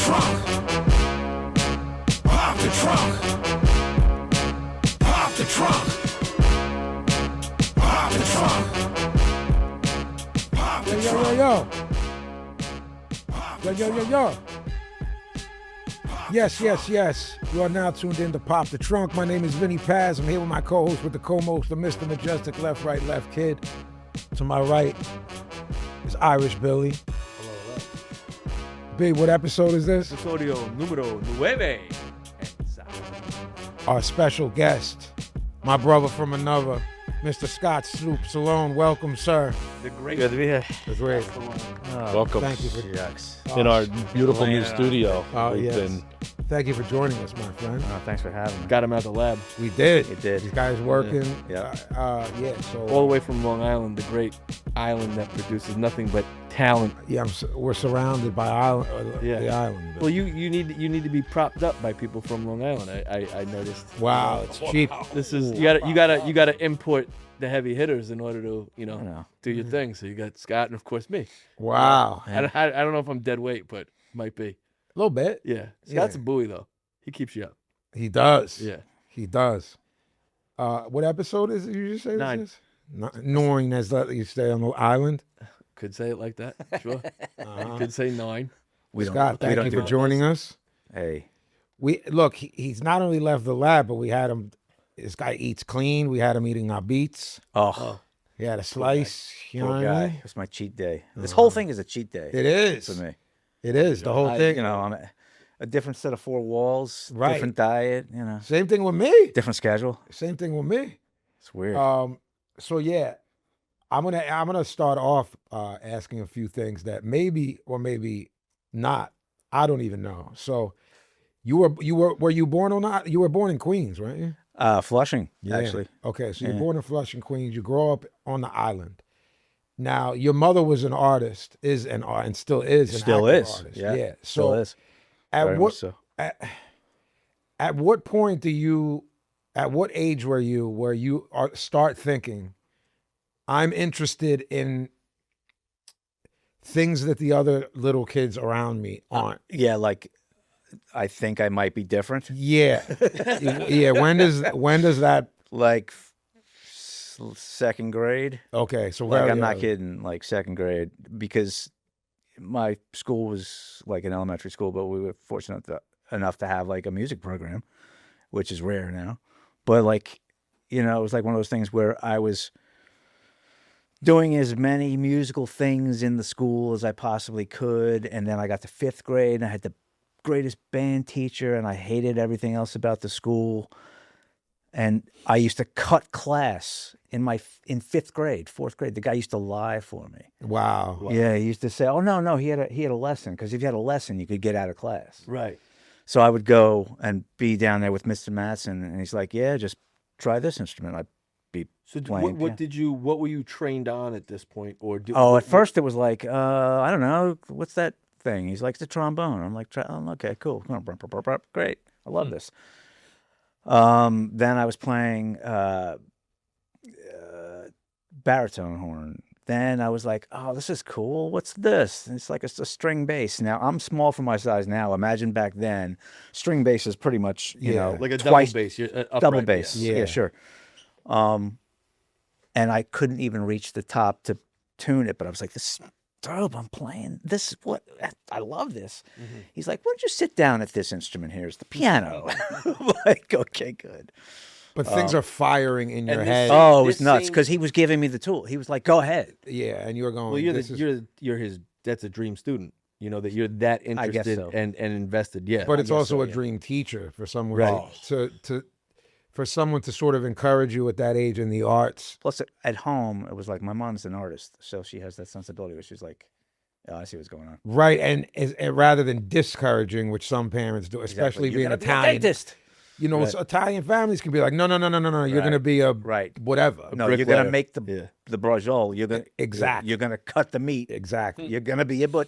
trunk. Pop the trunk. Pop the trunk. Pop the trunk. Pop the trunk. Yo. Yes. You are now tuned in to Pop the Trunk. My name is Vinnie Paz. I'm here with my co-host with the co-most, the Mr. Majestic Left, Right, Left Kid. To my right is Irish Billy. Hello. B, what episode is this? Episodio número 9. Our special guest, my brother from another, Mr. Scott Stallone. Welcome, sir. The great. Good to be here. It's great. Welcome. Thank you for In our beautiful new studio. yes. Thank you for joining us, my friend. Thanks for having me. Got him out the lab. We did. It did. These guys working. Yeah. So All the way from Long Island, the great island that produces nothing but talent. yeah, we're surrounded by the island. Well, you need to be propped up by people from Long Island. I noticed. Wow, it's cheap. This is you gotta import the heavy hitters in order to I know. do your thing. So you got Scott and of course me. Wow, I don't know if I'm dead weight, but might be. a little bit. Yeah, Scott's a buoy though. He keeps you up. He does. Yeah. He does. What episode is it? You just say 9. this is? Knowing as that you stay on the island. Could say it like that. Sure. Could say 9. Scott, thank you for joining us. Hey. He's not only left the lab, but we had him. This guy eats clean. We had him eating our beets. Oh. He had a slice. You know Poor what I guy. mean? It's my cheat day. This whole thing is a cheat day. It is. For me. It is the whole thing. I'm a different set of 4 walls. Right. Different diet. Same thing with me. Different schedule. Same thing with me. It's weird. So yeah, I'm gonna start off asking a few things that maybe or maybe not. I don't even know. So you were born on that? You were born in Queens, right? Flushing, Yeah. actually. Okay, so you're born in Flushing, Queens. You grow up on the island. Now your mother was an artist, and still is an Still active is. artist. Yeah. Yeah. Still So is. at Very what much so. at what point at what age were you start thinking, I'm interested in things that the other little kids around me aren't? Yeah, like I think I might be different. Yeah. Yeah. When does that? Like second grade. Okay. So Like very I'm not early. kidding, like second grade, because my school was like an elementary school, but we were fortunate enough to have like a music program, which is rare now. But like, it was like one of those things where I was doing as many musical things in the school as I possibly could. And then I got to 5th grade and I had the greatest band teacher and I hated everything else about the school. And I used to cut class in 5th grade, 4th grade. The guy used to lie for me. Wow. Yeah, he used to say, "Oh no, he had a lesson, because if you had a lesson, you could get out of class." Right. So I would go and be down there with Mr. Matson, and he's like, "Yeah, just try this instrument." I'd be So playing. what were you trained on at this point, or At first it was like, I don't know, what's that thing? He's like, "It's a trombone." I'm like, "Okay, cool, great, I love this." Then I was playing baritone horn. Then I was like, "Oh, this is cool. What's this?" And it's like it's a string bass. Now I'm small for my size now. Imagine back then, string bass is pretty much like a twice double bass? double bass. Yeah. Yeah, sure. And I couldn't even reach the top to tune it, but I was like, "This is dope. I'm playing this. What? I love this." Mm-hmm. He's like, "Why don't you sit down at this instrument here? It's the piano." I'm like, okay, good. But things are firing in your this- head. Oh, it was this nuts same- because he was giving me the tool. He was like, "Go ahead." Yeah, and you were going. Well, this is- you're his. That's a dream student. That you're that I guess interested so. and invested. Yeah. but it's guess also so, a yeah. dream teacher for someone Right. for someone to sort of encourage you at that age in the arts. Plus, at home, it was like my mom's an artist, so she has that sensibility where she's like, "Oh, I see what's going on." Right, and rather than discouraging, which some parents do, especially You're being gonna be a Italian. dentist. Right. Italian families can be like, no, you're Right. going to be a Right. whatever. No, you're bricklayer. gonna make the brajol. You're gonna Exactly. You're gonna cut the meat. Exactly. You're gonna be a but.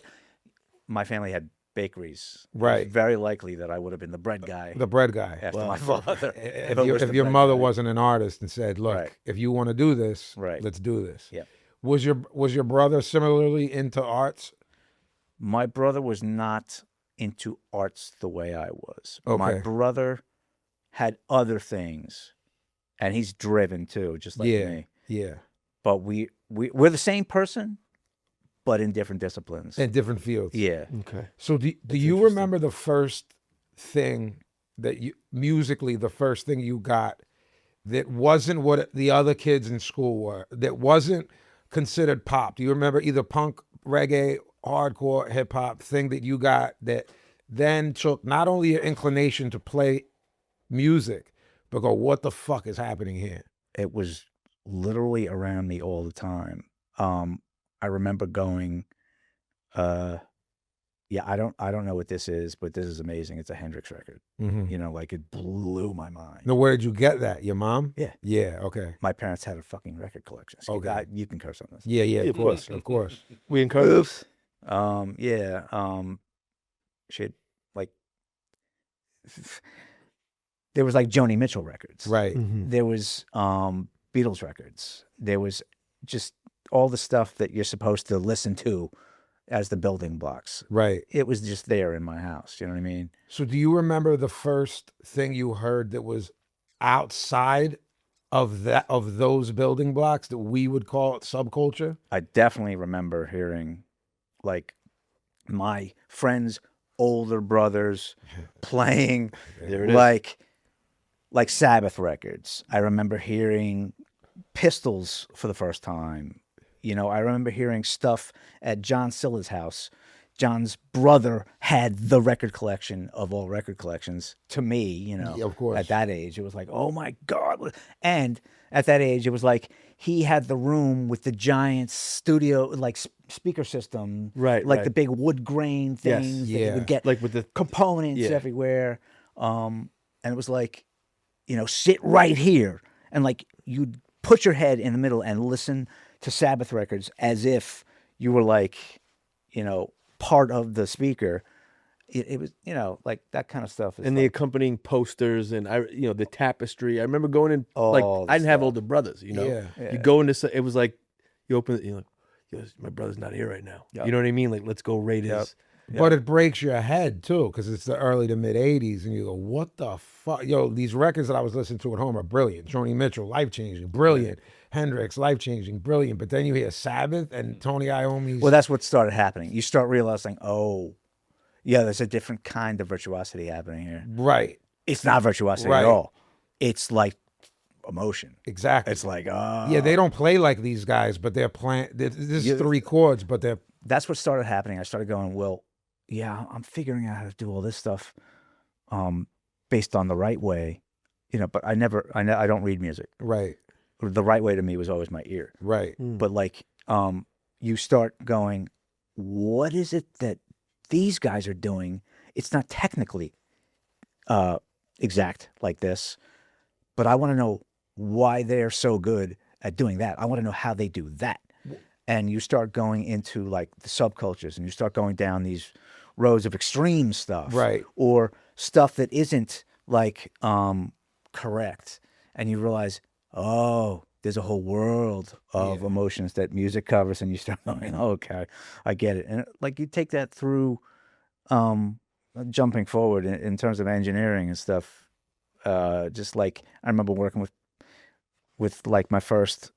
My family had bakeries. Right. It's very likely that I would have been the bread guy The bread guy. after my father. If your mother wasn't an artist and said, look, Right. if you want to do this, Right. let's do this. Yeah. Was your brother similarly into arts? My brother was not into arts the way I was. My Okay. brother had other things, and he's driven too, just like Yeah. me. Yeah. But we're the same person, but in different disciplines. In different fields. Yeah. Okay. So do That's you interesting. remember the first thing that you musically, the first thing you got that wasn't what the other kids in school were, that wasn't considered pop? Do you remember either punk, reggae, hardcore, hip hop thing that you got that then took not only your inclination to play music, but go, what the fuck is happening here? It was literally around me all the time. I remember going, yeah, I don't know what this is, but this is amazing. It's a Hendrix record. Mm-hmm. You know, like it blew my mind. Now, where did you get that? Your mom? Yeah. Yeah. Okay. My parents had a fucking record collection. So Okay. you can curse on this. Yeah. Yeah. Yeah, Of course. Of course. We encourage. Oops. Yeah. She had like there was like Joni Mitchell records. Right. Mhm. There was Beatles records. There was just all the stuff that you're supposed to listen to as the building blocks. Right. It was just there in my house. You know what I mean? So do you remember the first thing you heard that was outside of those building blocks that we would call it subculture? I definitely remember hearing like my friends' older brothers playing There it is. like Sabbath records. I remember hearing Pistols for the first time. You know, I remember hearing stuff at John Silla's house. John's brother had the record collection of all record collections. To me, you know, Yeah, of course. at that age, it was like, oh my God. And at that age, it was like he had the room with the giant studio, like speaker system. Right, Like right. the big wood grain Yes. things that Yeah. you would get Like with the components Yeah. everywhere. And it was like, you know, sit right here. And like you'd put your head in the middle and listen to Sabbath records as if you were like, you know, part of the speaker. It was, you know, like that kind of stuff. Is and the like, accompanying posters and the tapestry. I remember going in like All the I didn't have stuff. older brothers, you know. Yeah. You go into it was like you open it, you know, "Yes, my brother's not here right now. Yep. You know what I mean? Like let's go rate Yep. his. But it breaks your head too, because it's the early to mid '80s, and you go, "What the fuck?" Yo, these records that I was listening to at home are brilliant. Joni Mitchell, life changing, brilliant. Hendrix, life changing, brilliant. But then you hear Sabbath and Tony Iommi's. well, that's what started happening. You start realizing, oh, yeah, there's a different kind of virtuosity happening here. right, It's not virtuosity Right. at all. It's like emotion. exactly. It's like, yeah, they don't play like these guys, but they're playing. This is You- 3 chords, but they're that's what started happening. I started going, well, yeah, I'm figuring out how to do all this stuff based on the right way, you know, but I don't read music. right, The right way to me was always my ear. right, But like, you start going, what is it that these guys are doing? It's not technically exact like this, but I want to know why they're so good at doing that. I want to know how they do that. And you start going into like the subcultures, and you start going down these roads of extreme stuff, Right. or stuff that isn't like correct, and you realize, oh, there's a whole world of emotions that music covers, and you start going, oh, okay, I get it. And like you take that through jumping forward in terms of engineering and stuff. Just like I remember working with like my first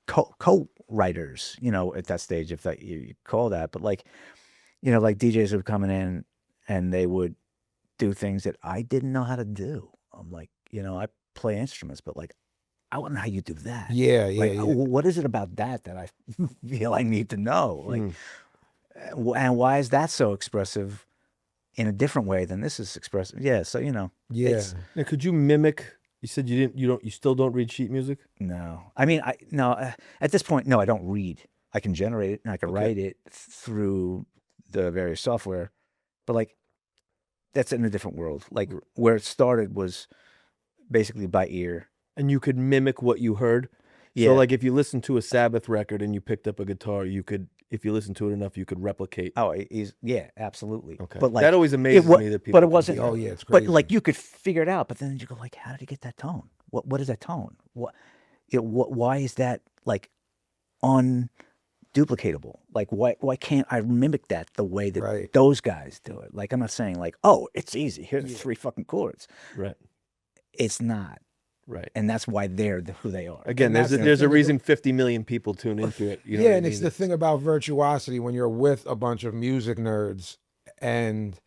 co-writers, you know, at that stage, if that you call that, but like, you know, like DJs would come in and they would do things that I didn't know how to do. I'm like, you know, I play instruments, but like, I want to know how you do that. yeah, yeah, Like, yeah. what is it about that I feel I need to know? Like, and why is that so expressive in a different way than this is expressive? Yeah. So, you know, Yeah. it's- Now, could you mimic? You said you still don't read sheet music. no, I mean, at this point, no, I don't read. I can generate it and I can write it through the various software, but like, that's in a different world. Like where it started was basically by ear. And you could mimic what you heard. Yeah. So like if you listen to a Sabbath record and you picked up a guitar, you could, if you listen to it enough, you could replicate. Oh, yeah, absolutely. Okay. But like that always amazes me that people. but it can wasn't. do Oh that. yeah, it's But crazy. like you could figure it out. But then you go like, how did you get that tone? What is that tone? Why is that like undoable? duplicatable. Like, why can't I mimic that the way that Right. those guys do it? Like, I'm not saying like, oh, it's easy. Here's 3 fucking chords. Right. It's not, Right. and that's why they're who they are. Again, And there's that's the a thing reason 50 million people tune into it. You know Yeah, what I and it's mean? the thing about virtuosity when you're with a bunch of music nerds and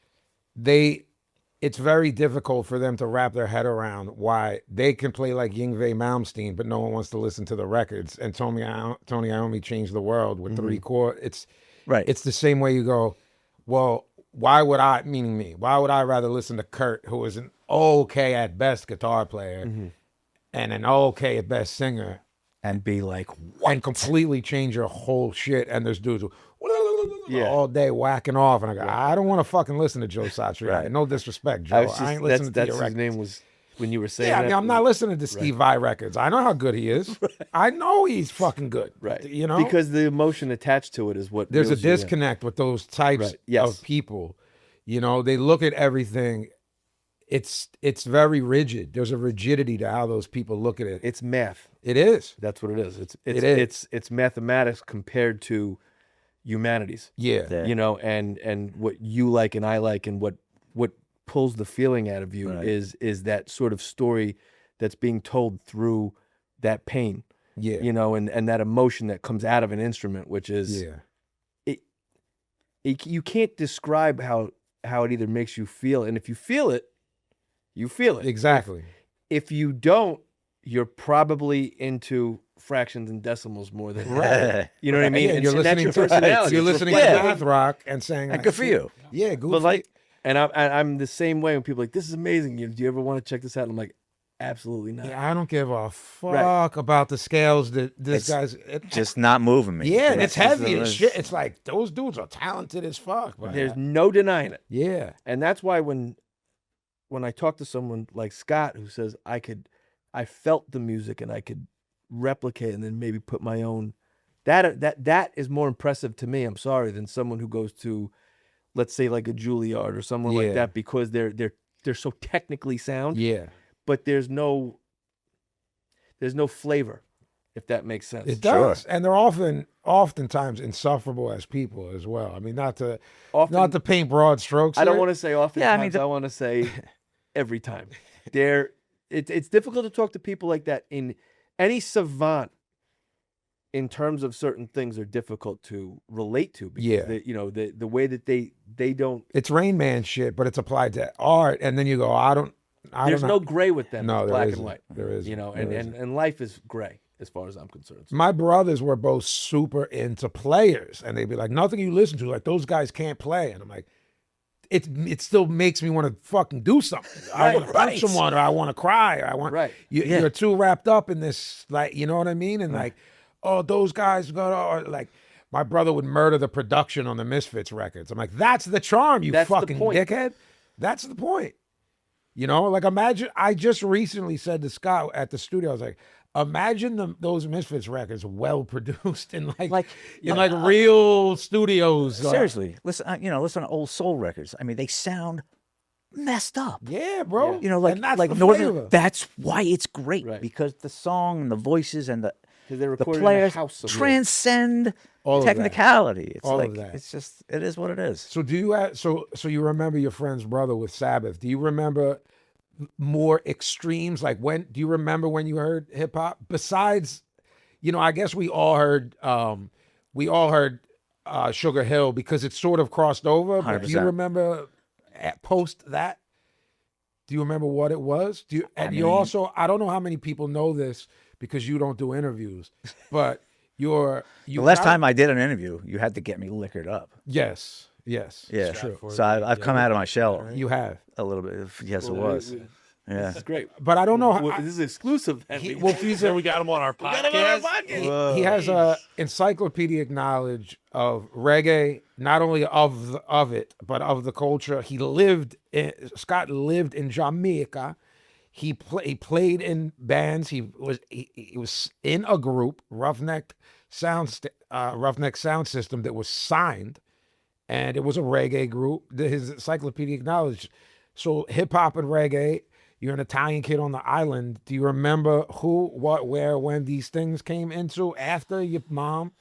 it's very difficult for them to wrap their head around why they can play like Yngwie Malmsteen, but no one wants to listen to the records. And Tony Iommi changed the world with 3 chords. It's the same way you go, well, why would I, meaning me, why would I rather listen to Kurt, who is an okay at best guitar player and an okay at best singer, And be like, and completely change your whole shit? And there's dudes who Yeah. all day whacking off, and I go, I don't want to fucking listen to Joe Satriani. No disrespect, Joe. I ain't listening to that's your his records. name was when you were saying Yeah, I that. mean, I'm not listening to Steve Vai records. I know how good he is. I know he's fucking good. Right. You know? Because the emotion attached to it is what There's a reels you in. disconnect with those types Right. Yes. of people. You know, they look at everything. It's very rigid. There's a rigidity to how those people look at it. It's math. It is. That's what it is. It's It is. it's mathematics compared to humanities. Yeah. Yeah. You know, and what you like and I like, and what pulls the feeling out of you Right. is that sort of story that's being told through that pain. Yeah. You know, and that emotion that comes out of an instrument, which is Yeah. you can't describe how it either makes you feel, and if you feel it, you feel it. Exactly. If you don't, you're probably into fractions and decimals more than you know what I mean. Yeah, And you're so that's listening your to personality. you're It's listening to reflective. math rock and saying, And good for you. Yeah, goofy. But like, and I'm the same way when people are like, this is amazing. Do you ever want to check this out? And I'm like, absolutely not. Yeah, I don't give a fuck about the scales that this It's guy's. Just not moving me. Yeah, and it's heavy just- as shit. It's like those dudes are talented as fuck. But There's no denying it. yeah, And that's why when I talk to someone like Scott who says I felt the music and I could replicate and then maybe put my own, that is more impressive to me, I'm sorry, than someone who goes to, let's say, like a Juilliard or someone like Yeah. that, because they're so technically sound, yeah, but there's no flavor, if that makes sense. it does. And they're oftentimes insufferable as people as well. I mean, not to paint broad strokes. I don't here. want to say often. Yeah, I mean, I want to say every time. It's difficult to talk to people like that. In any savant, in terms of certain things, are difficult to relate to because Yeah. the way that they don't. It's Rain Man shit, but it's applied to art, and then you go, There's don't no know. gray with them. No, It's there black isn't. and white. There isn't. You know, There and isn't. life is gray as far as I'm concerned. So, My brothers were both super into players, and they'd be like, nothing you listen to, like those guys can't play. And I'm like, it still makes me want to fucking do something. I want to punch someone, or I want to cry, or I want. Right. You're too wrapped up in this, like, you know what I mean? And like, oh, those guys or like. My brother would murder the production on the Misfits records. I'm like, that's the charm, you That's the fucking point. dickhead. That's the point. You know, like imagine. I just recently said to Scott at the studio, I was like, imagine those Misfits records well produced in like real studios. Seriously, listen. Listen to old soul records. I mean, they sound messed up. Yeah, bro. You know, like and that's like the Northern. flavor. That's why it's great, Right. because the song and the voices and the because they recorded in a players house somewhere. transcend All of that. technicality. It's All of like that. it's just it is what it is. So do you have, so you remember your friend's brother with Sabbath? Do you remember more extremes? Like do you remember when you heard hip hop? Besides, I guess we all heard Sugar Hill because it sort of crossed over. But do you 100%. remember post that? Do you remember what it was? You mean- also, I don't know how many people know this because you don't do interviews, but the last time I did an interview, you had to get me liquored up. Yes, Yeah, it's true. So I've come out of my shell You have. a little bit. Yes, it was. Yeah. This is great. But I don't know how. This is exclusive. Then. He said We got him on our podcast. he has a encyclopedic knowledge of reggae, not only of it, but of the culture. Scott lived in Jamaica. He played in bands. He was in a group, Roughneck Sound System, that was signed, and it was a reggae group. His encyclopedic knowledge. So hip hop and reggae. You're an Italian kid on the island. Do you remember who, what, where, when these things came into after your mom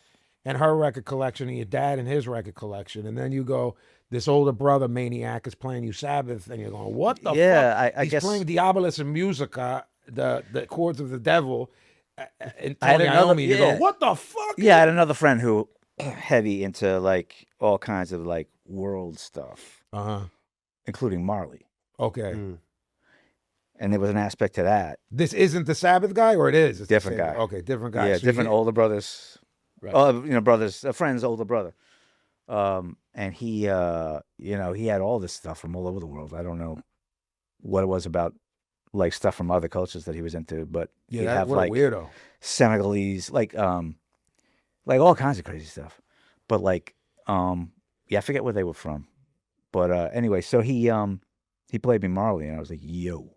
and her record collection, and your dad and his record collection, and then you go, this older brother maniac is playing you Sabbath, and you're going, what the fuck? I He's guess playing Diabolus and Musica, the chords of the devil, and I had Tony another- Iommi, and you go, what the fuck? yeah, I had another friend who heavy into like all kinds of like world stuff, including Marley. Okay. And there was an aspect to that. This isn't the Sabbath guy, or it is? It's the Different same guy. Okay, different guy. Yeah, So different you- older brothers. Right. Brothers, a friend's older brother. And he, he had all this stuff from all over the world. I don't know what it was about, like stuff from other cultures that he was into, but Yeah, he'd that, have what like a weirdo. Senegalese, like all kinds of crazy stuff. But like, I forget where they were from. But anyway, so he played me Marley, and I was like, yo,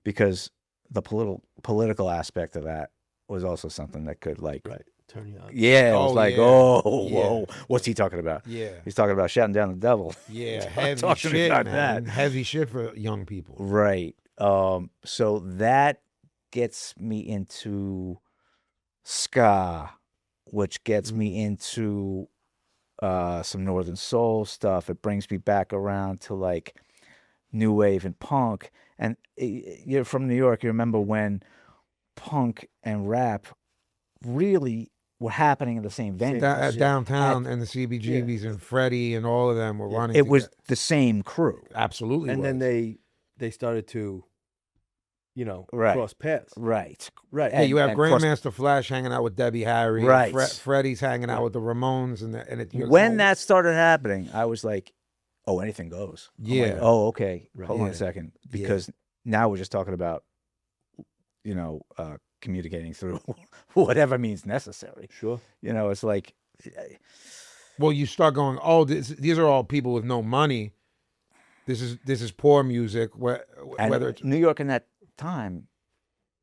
because the political aspect of that was also something that could like, Right. Turn you on. yeah, it was Oh, like, yeah. whoa, what's he talking about? Yeah. He's talking about shouting down the devil. Yeah, heavy Talking shit, about man. that. Heavy shit for young people. Right. So that gets me into ska, which gets me into some Northern Soul stuff. It brings me back around to like new wave and punk. And you're from New York. You remember when punk and rap really were happening in the same venue. Downtown and the CBGBs and Freddie and all of them were running. It was together. the same crew. Absolutely. And then was. they started to, Right. cross paths. Right. Right. Hey, you have and cross- Grandmaster Flash hanging out with Debbie Harry. Right. Freddie's hanging out with the Ramones, you're When going, that started happening, I was like, oh, anything goes. I'm like, Yeah. oh, okay. Right. Hold on Yeah. a second. Because now we're just talking about, communicating through whatever means necessary. Sure. It's like, well, you start going, these are all people with no money. This is poor music. and Whether it's New York in that time,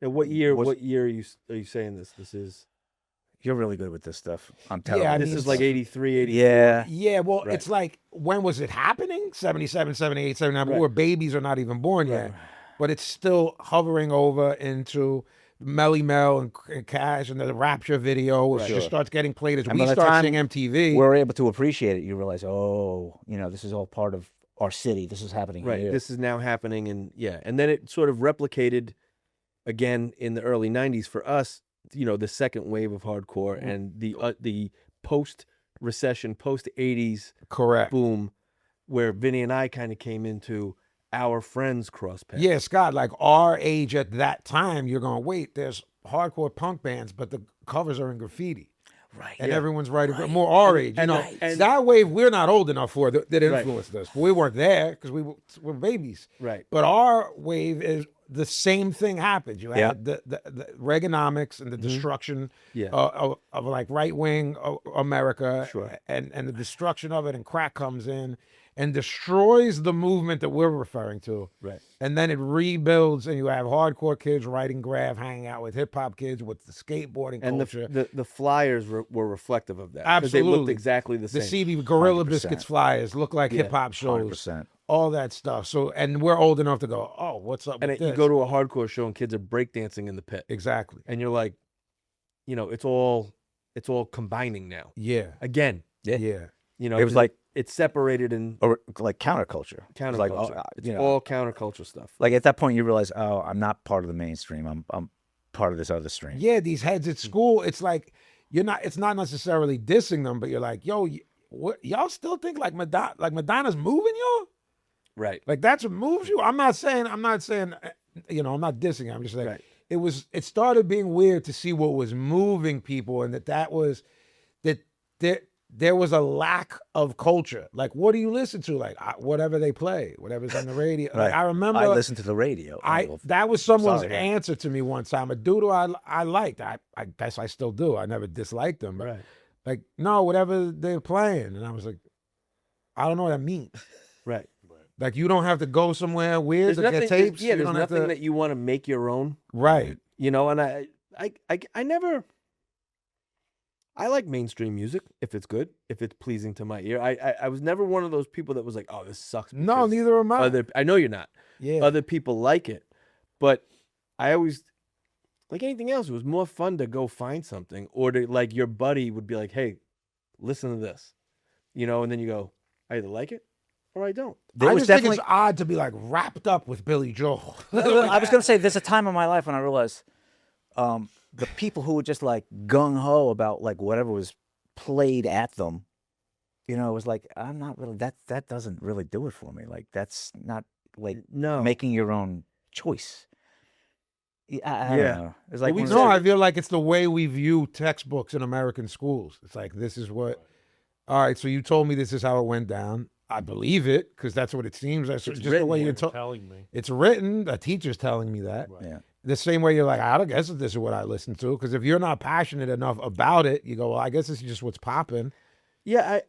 And what year? Was- What year are you saying this? This is. you're really good with this stuff. I'm telling I you. This mean, is like 83, 84. Yeah. yeah, well, Right. it's like, when was it happening? 77, 78, 79. Right. Where babies are not even born yet. But it's still hovering over into Melly Mel and Cash and the Rapture video, which Right. just Sure. starts getting played as And we by the start time seeing MTV. We're able to appreciate it. You realize, this is all part of our city. This is happening Right. here. This is now happening, and then it sort of replicated again in the early 90s for us. The second wave of hardcore and the post recession, post 80s Correct. boom, where Vinny and I kind of came into our friends cross paths. Yeah, Scott, like our age at that time, you're going, wait, there's hardcore punk bands, but the covers are in graffiti. right. And everyone's writing more our age. and- you know, and- that wave we're not old enough for that Right. influenced us. We weren't there because we were babies. Right. But our wave is the same thing happened. You Yeah. had the Reaganomics and the destruction Yeah. of like right wing America, Sure. and the destruction of it, and crack comes in and destroys the movement that we're referring to. Right. And then it rebuilds, and you have hardcore kids writing graph, hanging out with hip hop kids, with the skateboarding And culture. the flyers were reflective of that. 'Cause they looked Absolutely. exactly the The same. CB Gorilla 100%. Biscuits flyers look like Yeah, hip hop shows, 100%. all that stuff. So, and we're old enough to go, oh, what's up And with you this? go to a hardcore show and kids are breakdancing in the pit, Exactly. and you're like, it's all combining now. Yeah. Again, Yeah. Yeah. It was like, it's separated in or like counterculture. It was counterculture. like, It's all counterculture stuff. like at that point you realize, oh, I'm not part of the mainstream. I'm part of this other stream. Yeah, these heads at school, it's like it's not necessarily dissing them, but you're like, yo, y'all still think like Madonna's moving y'all? Right. Like that's what moves you? I'm not saying, I'm not dissing it. I'm just like, Right. it started being weird to see what was moving people, and that there was a lack of culture. Like, what do you listen to? Like, whatever they play, whatever's on the radio. Right. Like, I remember I listened to the radio. that was someone's Sorry, yeah. answer to me one time. A dude who I liked. I guess I still do. I never disliked them. But Right. like, no, whatever they're playing. And I was like, I don't know what that means. Right. Like, you don't have to go somewhere weird to get tapes. Yeah, You there's don't have nothing to, that you want to make your own. right. And I never. I like mainstream music if it's good, if it's pleasing to my ear. I was never one of those people that was like, oh, this sucks. No, because neither am I. I know you're not. Yeah. Other people like it, but I always, like anything else, it was more fun to go find something, or to like your buddy would be like, hey, listen to this, you know, and then you go, I either like it or I don't. I just think it's odd to be like wrapped up with Billy Joel. I was gonna say there's a time in my life when I realized the people who were just like gung ho about like whatever was played at them, you know, it was like I'm not really that doesn't really do it for me. Like that's not like making your own choice. I don't know. It's like no, I feel like it's the way we view textbooks in American schools. It's like this is what. All right, so you told me this is how it went down. I believe it because that's what it seems. That's just the way you're telling me. It's written. A teacher's telling me that. Right. Yeah. The same way you're like, I don't guess if this is what I listen to. Because if you're not passionate enough about it, you go, well, I guess this is just what's popping. Yeah,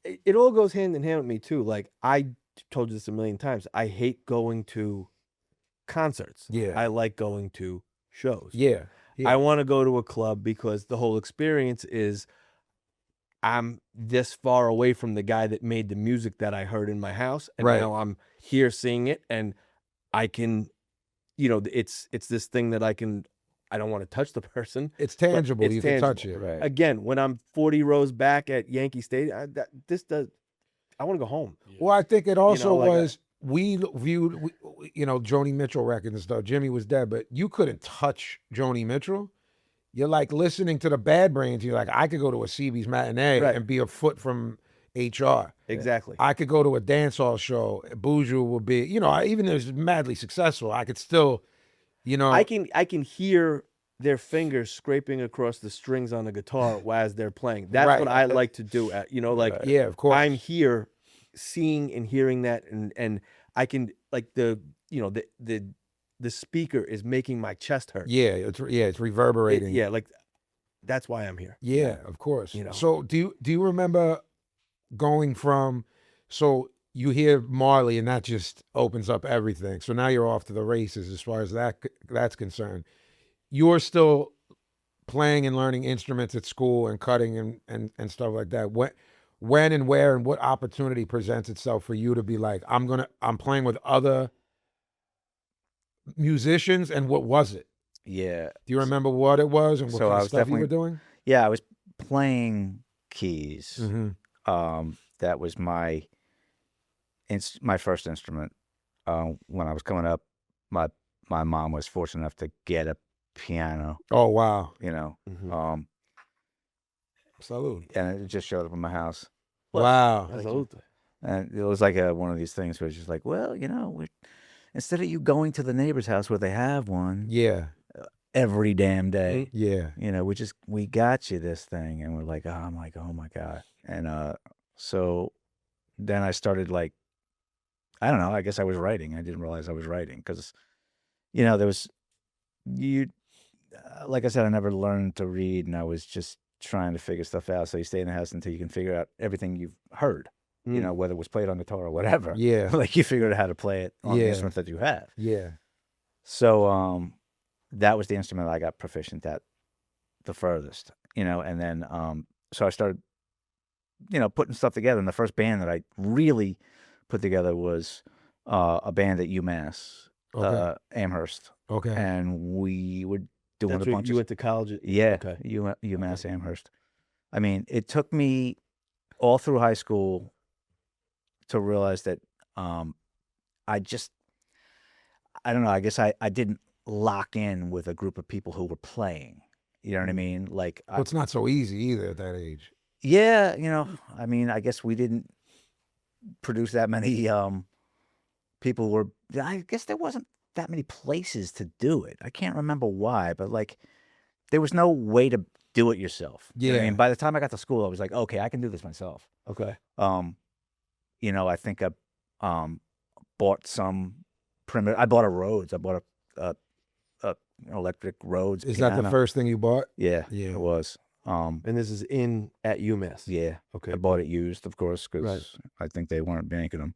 it all goes hand in hand with me too. Like I told you this a million times. I hate going to concerts. Yeah. I like going to shows. Yeah. I want to go to a club because the whole experience is I'm this far away from the guy that made the music that I heard in my house, and now I'm here seeing it, and I can, you know, it's this thing that I don't want to touch the person. It's tangible. It's you tangible. can touch it. Right. Again, when I'm 40 rows back at Yankee Stadium, I want to go home. Well, I think it also like was we viewed, you know, Joni Mitchell records and stuff. Jimmy was dead, but you couldn't touch Joni Mitchell. You're like listening to the Bad Brains. You're like, I could go to a CB's matinee and be a foot from HR. Exactly. I could go to a dance hall show. Boujou will be, you know, even if it's madly successful, I could still, you know. I can hear their fingers scraping across the strings on the guitar as they're playing. That's what I like to do. You know, like yeah, of course. I'm here, seeing and hearing that, and I can like the speaker is making my chest hurt. Yeah, it's reverberating. Like that's why I'm here. Yeah, of course. You know. So do you remember going from, so you hear Marley and that just opens up everything. So now you're off to the races as far as that's concerned. You're still playing and learning instruments at school and cutting and stuff like that. When and where and what opportunity presents itself for you to be like, I'm playing with other musicians, and what was it? Yeah. Do you remember what it was and what kind of stuff you were doing? Yeah, I was playing keys. Mm-hmm. That was my first instrument. When I was coming up, my mom was fortunate enough to get a piano. Oh wow! You know, salute. And it just showed up in my house. Wow. And it was like one of these things where it's just like, well, you know, instead of you going to the neighbor's house where they have one, every damn day, you know, we got you this thing, and we're like, oh my god, and so then I started like, I don't know, I guess I was writing. I didn't realize I was writing because, you know, like I said, I never learned to read, and I was just trying to figure stuff out. So you stay in the house until you can figure out everything you've heard, you know, whether it was played on guitar or whatever. Yeah. Like you figured out how to play it on the instrument that you have. Yeah. So that was the instrument I got proficient at the furthest, you know, and then so I started, you know, putting stuff together. And the first band that I really put together was a band at UMass, Amherst. Okay. And we were doing a bunch you went to college at, UMass Amherst. I mean, it took me all through high school to realize that I don't know, I guess I didn't lock in with a group of people who were playing. You know what I mean? Like, well, it's not so easy either at that age. Yeah, you know, I mean, I guess we didn't produce that many people who were, I guess there wasn't that many places to do it. I can't remember why, but like there was no way to do it yourself. Yeah. You know what I mean, by the time I got to school, I was like, okay, I can do this myself. Okay. You know, I think I bought some primitive. I bought a Rhodes. I bought a electric Rhodes. Is piano. that the first thing you bought? Yeah, it was. And this is at UMass. Yeah. Okay. I bought it used, of course, because I think they weren't making them.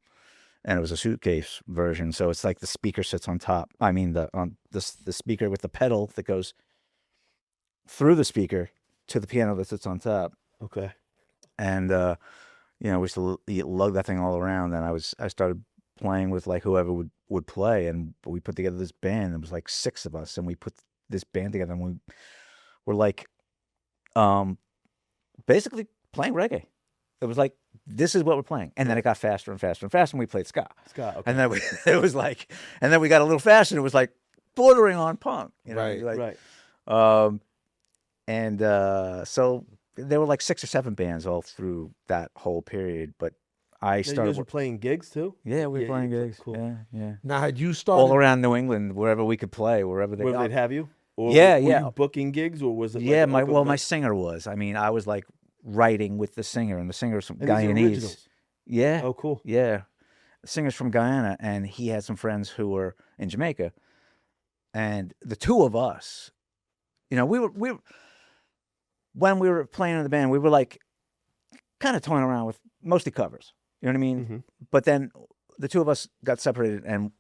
And it was a suitcase version, so it's like the speaker sits on top. I mean, the speaker with the pedal that goes through the speaker to the piano that sits on top. Okay. And you know, we used to lug that thing all around. And I started playing with like whoever would play, and we put together this band. It was like 6 of us, and we put this band together, and we were like, basically playing reggae. It was like, this is what we're playing. And then it got faster and faster and faster, and we played ska. Scott, okay. And then it was like, and then we got a little faster, and it was like bordering on punk. You know? Right. Like, Right. So there were like 6 or 7 bands all through that whole period. But I Now, you started. guys were playing gigs too? Yeah, we were Yeah, playing you- gigs. cool. Yeah, yeah. Now, had you started? All around New England, wherever we could play, wherever they Where got. they'd have you? Or Yeah, were yeah. you booking gigs, or was it? Yeah, like my singer was. I mean, I was like writing with the singer, and the singer's from And these are Guyanese. originals? Yeah. Oh, cool. Yeah. The singer's from Guyana, and he had some friends who were in Jamaica. And the two of us, we were when we were playing in the band, we were like kind of toying around with mostly covers. You know what I mean? Mhm. But then the two of us got separated, and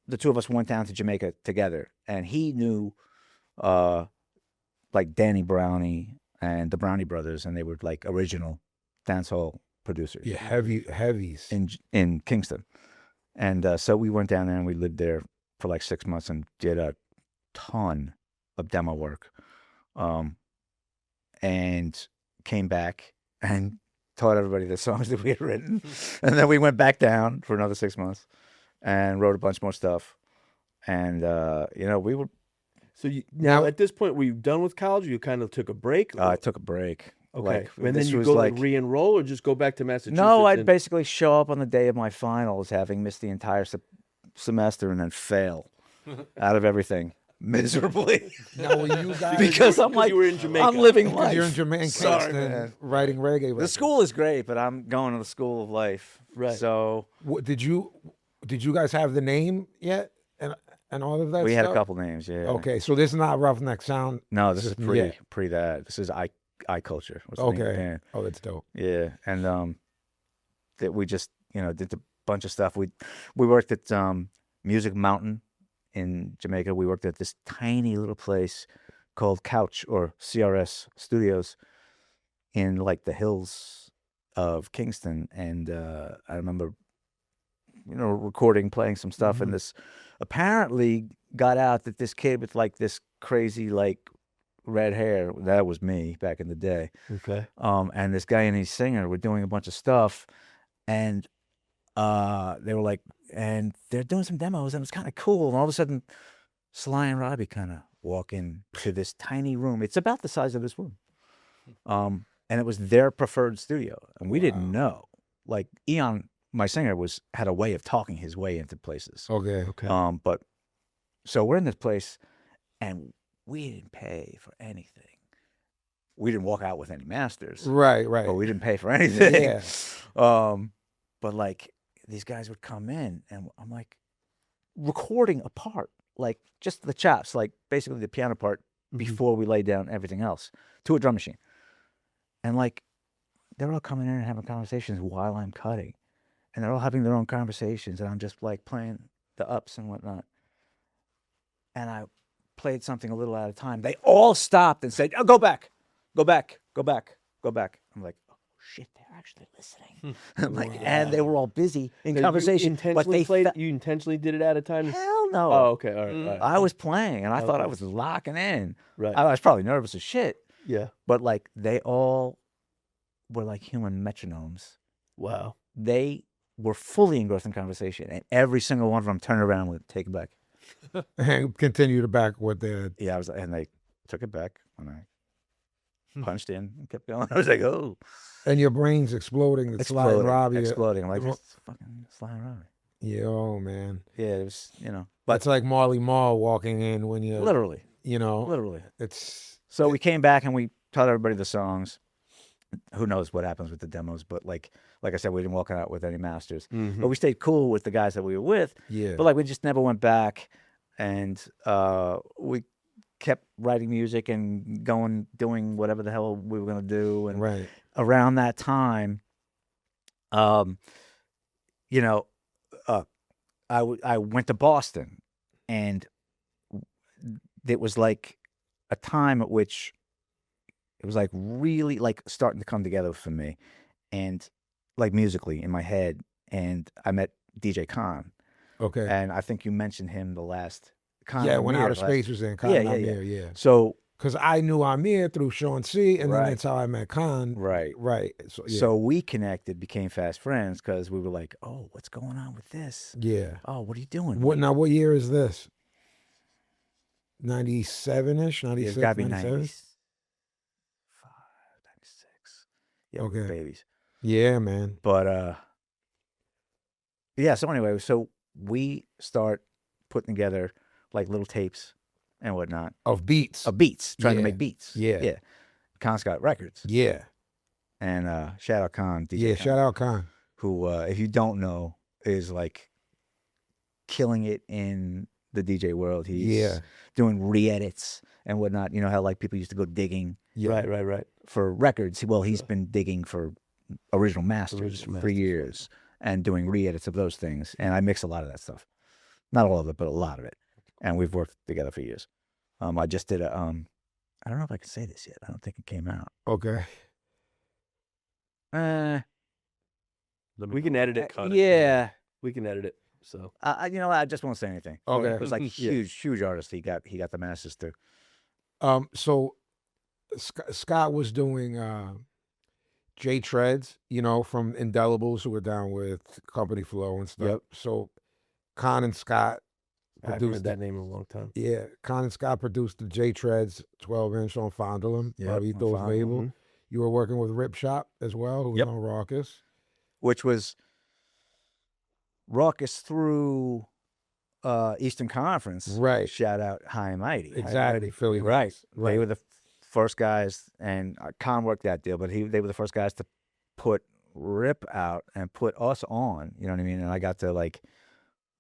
the two of us went down to Jamaica together. And he knew like Danny Brownie and the Brownie Brothers, and they were like original dancehall producers. Yeah, heavies. in Kingston. And so we went down there and we lived there for like 6 months and did a ton of demo work. And came back and taught everybody the songs that we had written. And then we went back down for another 6 months and wrote a bunch more stuff. And, we were, So now at this point, were you done with college? Or you kind of took a break? I took a break. Okay. Like, And then this you was go like, and re-enroll, or just go back to Massachusetts? no, I'd and- basically show up on the day of my finals, having missed the entire semester, and then fail out of everything miserably. Now, were you guys? Because I'm like, you were in Jamaica. I'm living Because life. you're in Jamaica, Sorry, Kingston, man. writing reggae. The records. school is great, but I'm going to the school of life. Right. So Did you guys have the name yet, and all of that? we had a stuff? couple names. Yeah. Okay, so this is not Roughneck Sound. No, this is Yeah. pre that. This is I Culture. was the name of the Okay. band. Oh, that's dope. Yeah, and that we just did a bunch of stuff. We worked at Music Mountain in Jamaica. We worked at this tiny little place called Couch or CRS Studios in like the hills of Kingston, and I remember recording, playing some stuff, and this apparently got out that this kid with like this crazy like red hair, that was me back in the day. Okay. And this Guyanese singer were doing a bunch of stuff, and they were like, and they're doing some demos, and it's kind of cool. And all of a sudden, Sly and Robbie kind of walk into this tiny room. It's about the size of this room, and it was their preferred studio, and we didn't know. Like Eon, my singer, had a way of talking his way into places. Okay. Okay. But so we're in this place, and we didn't pay for anything. We didn't walk out with any masters. Right. But we didn't pay for anything. Yeah. But like these guys would come in, and I'm like recording a part, like just the chops, like basically the piano part before we lay down everything else to a drum machine. And like they're all coming in and having conversations while I'm cutting, and they're all having their own conversations, and I'm just like playing the ups and whatnot. And I played something a little at a time. They all stopped and said, "Oh, go back, go back, go back, go back." I'm like, "Oh shit, they're actually listening." I'm like, and they were all busy in So conversation. You intentionally but they you intentionally did it at a time? hell no. Oh, okay. All right. All right. I was playing, and I thought I Okay. was locking in. Right. I was probably nervous as shit, Yeah. but like they all were like human metronomes. Wow. They were fully engrossed in conversation, and every single one of them turned around and would take it back. And continue to back what the. Yeah, and they took it back when I punched in and kept going. I was like, "Oh, And your brain's exploding. The Sly and Robbie. exploding!" I'm like, Ro- "It's fucking Sly and Robbie." Yeah, oh man. Yeah, it was, But it's like Marley Marl walking in when you. literally, Literally. literally. It's. So we came back and we taught everybody the songs. Who knows what happens with the demos? But like I said, we didn't walk out with any masters. But we stayed cool with the guys that we were with. Yeah. But like we just never went back, and we kept writing music and doing whatever the hell we were gonna do. And Right. around that time, I went to Boston, and it was like a time at which it was like really like starting to come together for me, and like musically in my head. And I met DJ Khan, Okay. and I think you mentioned him the last Khan. Yeah, when Amir, Outer last- Space was in. Yeah, yeah, yeah. So Because I knew Amir through Sean C, and then Right. that's how I met Khan. Right. Right. So, yeah. So we connected, became fast friends because we were like, oh, what's going on with this? Yeah. Oh, what are you doing? What now? What year is this? 97-ish, It's 96, got to be 97? 95, 96. Yeah, Okay. babies. Yeah, man. But yeah. So anyway, so we start putting together like little tapes and whatnot Of beats. of beats, trying to Yeah. make beats. Yeah. Yeah. Con Scott Records. Yeah. And shout out Con, DJ Yeah. Con, Shout out Khan. who, if you don't know, is like killing it in the DJ world. He's doing re-edits and whatnot. You know how like people used to go digging Yeah. Right. for records? Well, he's been digging for original masters Original for masters, years and doing re-edits of those things. And I mix a lot of that stuff. Not all of it, but a lot of it. And we've worked together for years. I just did a, I don't know if I can say this yet. I don't think it came out. Okay. We can edit it. Yeah. We can edit it. So You know, I just won't say anything. Okay. It was like Yeah. huge artist. He got the masters too. So Scott was doing J Treads, you know, from Indelibles, who were down with Company Flow and stuff. Yep. So Con and Scott I've produced heard that name in a long time. Yeah, Con and Scott produced the J Treads 12-inch on Fondulum, Yep, Barbito's on Fondulum. label. Mhm. You were working with Rip Shop as well, who was Yep. on Raucous. Which was Raucous through Eastern Conference. Right. Shout out High and Mighty. Exactly, Philly. Right. Right. They were the first guys, and Con worked that deal, but they were the first guys to put Rip out and put us on. You know what I mean? And I got to like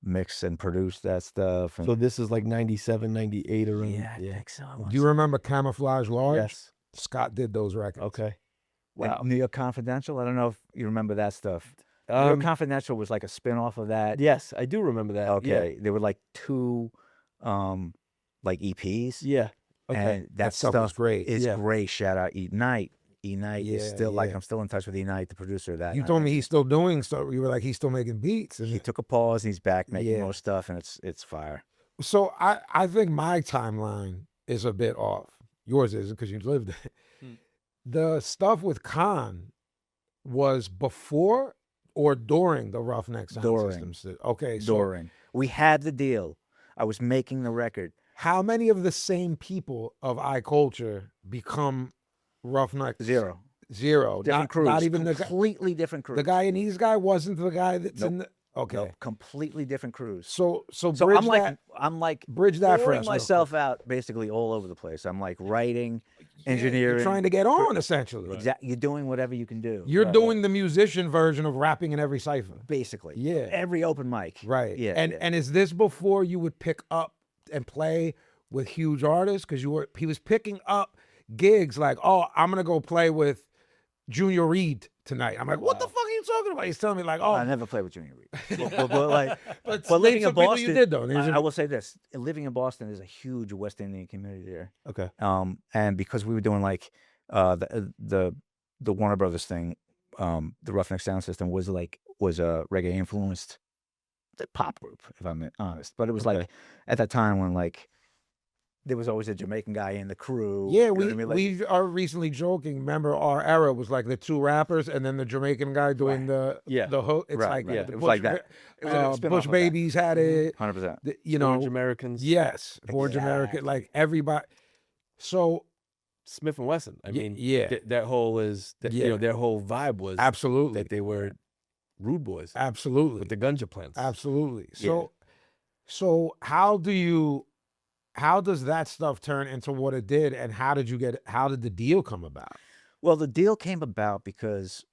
mix and produce that stuff. And So this is like 97, 98 around. yeah, I think so. Do you remember Camouflage Large? Yes. Scott did those records. Okay. And Wow. New York Confidential? I don't know if you remember that stuff. New York Confidential was like a spin-off of that. Yes, I do remember that. Okay. There were like two like EPs. Yeah. Okay. And that stuff was stuff great. is Yeah. great. Shout out E Night. E Night is Yeah, still like yeah. I'm still in touch with E Night, the producer of that. You told me he's still doing stuff. You were like, he's still making beats. he took a pause and he's back making Yeah. more stuff, and it's fire. So I think my timeline is a bit off. Yours isn't because you lived it. The stuff with Khan was before or during the Roughneck Sound During. System? Okay, so During. We had the deal. I was making the record. how many of the same people of iCulture become Roughneck? Zero. Zero. Different Not, crews. not even the guy. completely different crews. The guy in East Guy wasn't the guy that's in the. Okay. Nope, completely different crews. So So bridge that. I'm like Bridge that for pouring us. real myself out basically all over the place. I'm like writing, engineering. You're trying to get on, essentially. You're doing whatever you can do. You're doing the musician version of rapping in every cipher. Basically. Yeah. Every open mic. Right. Yeah. And is this before you would pick up and play with huge artists? Because he was picking up gigs like, oh, I'm gonna go play with Junior Reed tonight. I'm like, what the fuck are you talking about? He's telling me like, oh, I never played with Junior Reed. but like, but living some in people Boston, you did though. I will say this: living in Boston, there's a huge West Indian community there. Okay. And because we were doing like the Warner Brothers thing, the Roughneck Sound System was a reggae influenced pop group, if I'm honest. But it was like at that time when like there was always a Jamaican guy in the crew. Yeah, you know we what I mean? Like, we are recently joking. Remember, our era was like the two rappers and then the Jamaican guy doing the hook. It's Right, like right. the It was like that. It was a spin-off Bush of that. Babies had it. 100%. You know, Orange Americans. yes, Orange American, like everybody. So Smith and Wesson. I mean, yeah, that whole is that you Yeah. know their whole vibe was absolutely, that they were rude boys absolutely, with the ganja plants. absolutely. So how does that stuff turn into what it did, and how did the deal come about? Well, the deal came about because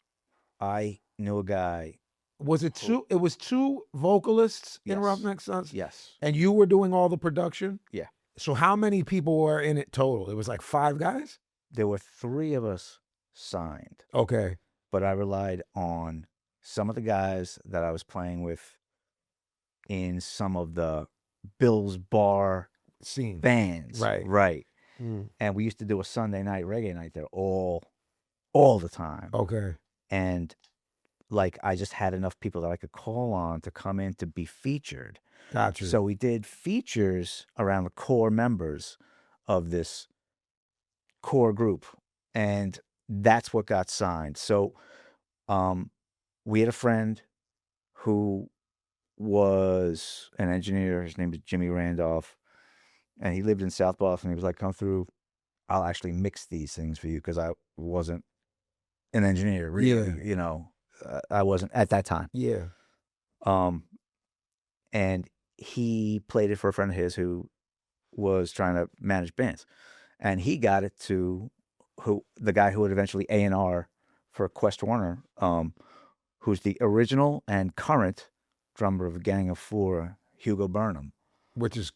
I knew a guy. Was it two? It was two vocalists in Yes. Roughneck Sons, Yes. and you were doing all the production. Yeah. So how many people were in it total? It was like 5 guys. There were 3 of us signed, Okay. but I relied on some of the guys that I was playing with in some of the Bill's Bar Scene. bands. Right. Right. Mm. And we used to do a Sunday night reggae night there all the time. Okay. And like I just had enough people that I could call on to come in to be featured. Gotcha. So we did features around the core members of this core group, and that's what got signed. So we had a friend who was an engineer. His name was Jimmy Randolph, and he lived in South Boston. He was like, come through, I'll actually mix these things for you, because I wasn't an engineer, really. You know, I wasn't at that time. Yeah. And he played it for a friend of his who was trying to manage bands, and he got it to the guy who would eventually A&R for Quest Warner, who's the original and current drummer of Gang of Four, Hugo Burnham. Which is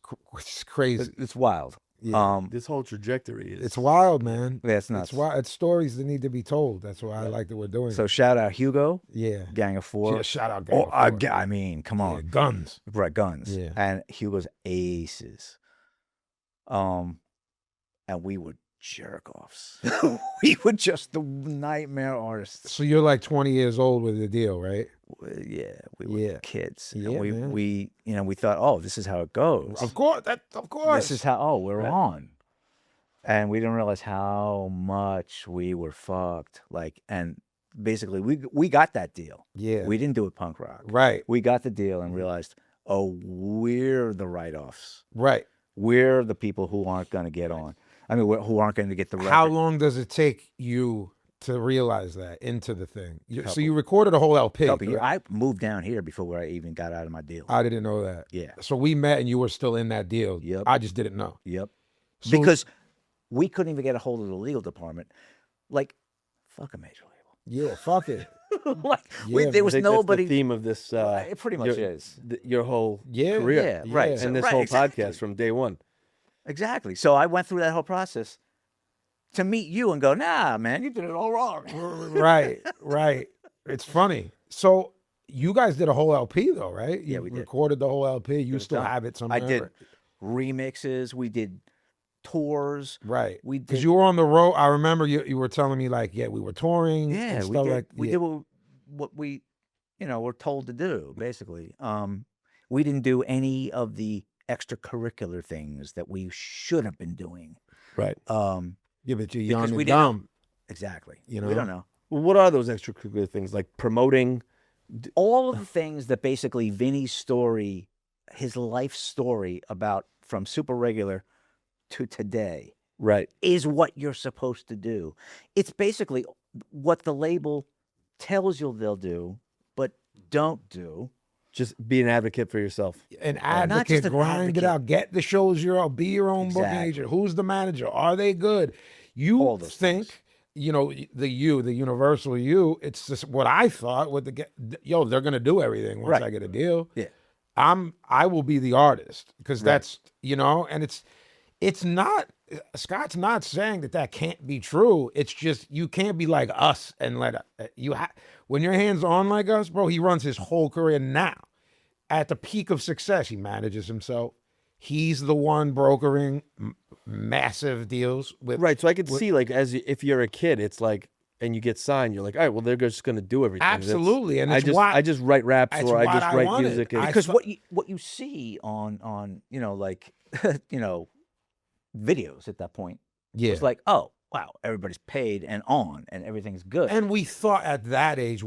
crazy. It's wild. Yeah. This whole trajectory is. It's wild, man. Yeah, it's nuts. It's wild. It's stories that need to be told. That's why I like that we're doing. So shout out Hugo. Yeah. Gang of Four. Yeah, shout out Gang of Four. I mean, come on. Yeah, guns. Right, guns. Yeah. And Hugo's aces. And we would jerk offs. We were just the nightmare artists. So you're like 20 years old with the deal, right? Yeah, we were kids. Yeah, and man. we thought, oh, this is how it goes. Of course. This is how, we're on. And we didn't realize how much we were fucked. Like, and basically we got that deal. Yeah. We didn't do it punk rock. Right. We got the deal and realized, oh, we're the write-offs. Right. We're the people who aren't going to get on. I mean, who aren't going to get the record. How long does it take you to realize that into the thing? So you recorded a whole LP. I moved down here before I even got out of my deal. I didn't know that. Yeah. So we met and you were still in that deal. Yep. I just didn't know. Yep. So, Because we couldn't even get a hold of the legal department. Like, fuck a major label. yeah, fuck it. Like, Yeah, there was I think nobody. That's the theme of this. It pretty much is. Your whole Yeah. career. Yeah, right. Yeah. And this Right, whole exactly. podcast from day one. Exactly. So I went through that whole process to meet you and go, nah, man, you did it all wrong. Right. It's funny. So you guys did a whole LP though, right? You we did. recorded the whole LP. You was still done. have it somewhere. I did remixes. We did tours. Right. We Because did. you were on the road. I remember you were telling me like, yeah, we were touring. Yeah, and we stuff did. like We yeah. did what we, were told to do. Basically, we didn't do any of the extracurricular things that we should have been doing. Right. Yeah, but you're young because we and didn't- dumb. Exactly. You we know? don't know. Well, what are those extracurricular things like promoting? All of the things that basically Vinny's story, his life story about from super regular to today, Right. is what you're supposed to do. It's basically what the label tells you they'll do, but don't do. Just be an advocate for yourself. An not advocate, just an grind advocate. it out, get the shows you're out, be your own booking Exactly. agent. Who's the manager? Are they good? You All those think, things. the universal you, it's just what I thought with they're gonna do everything once Right. I get a deal. Yeah. I will be the artist because Right. that's, and it's not, Scott's not saying that can't be true. It's just, you can't be like us and when your hands on like us, bro, he runs his whole career now. At the peak of success, he manages himself. He's the one brokering massive deals with. Right. So I could see like if you're a kid, it's like, and you get signed, you're like, all right, well, they're just going to do everything. Absolutely, and I it's just why I just write raps that's or I what just I write wanted. music. I Because saw- what you see on like videos at that point, yeah. it's like, oh wow, everybody's paid and on and everything's good. And we thought at that age,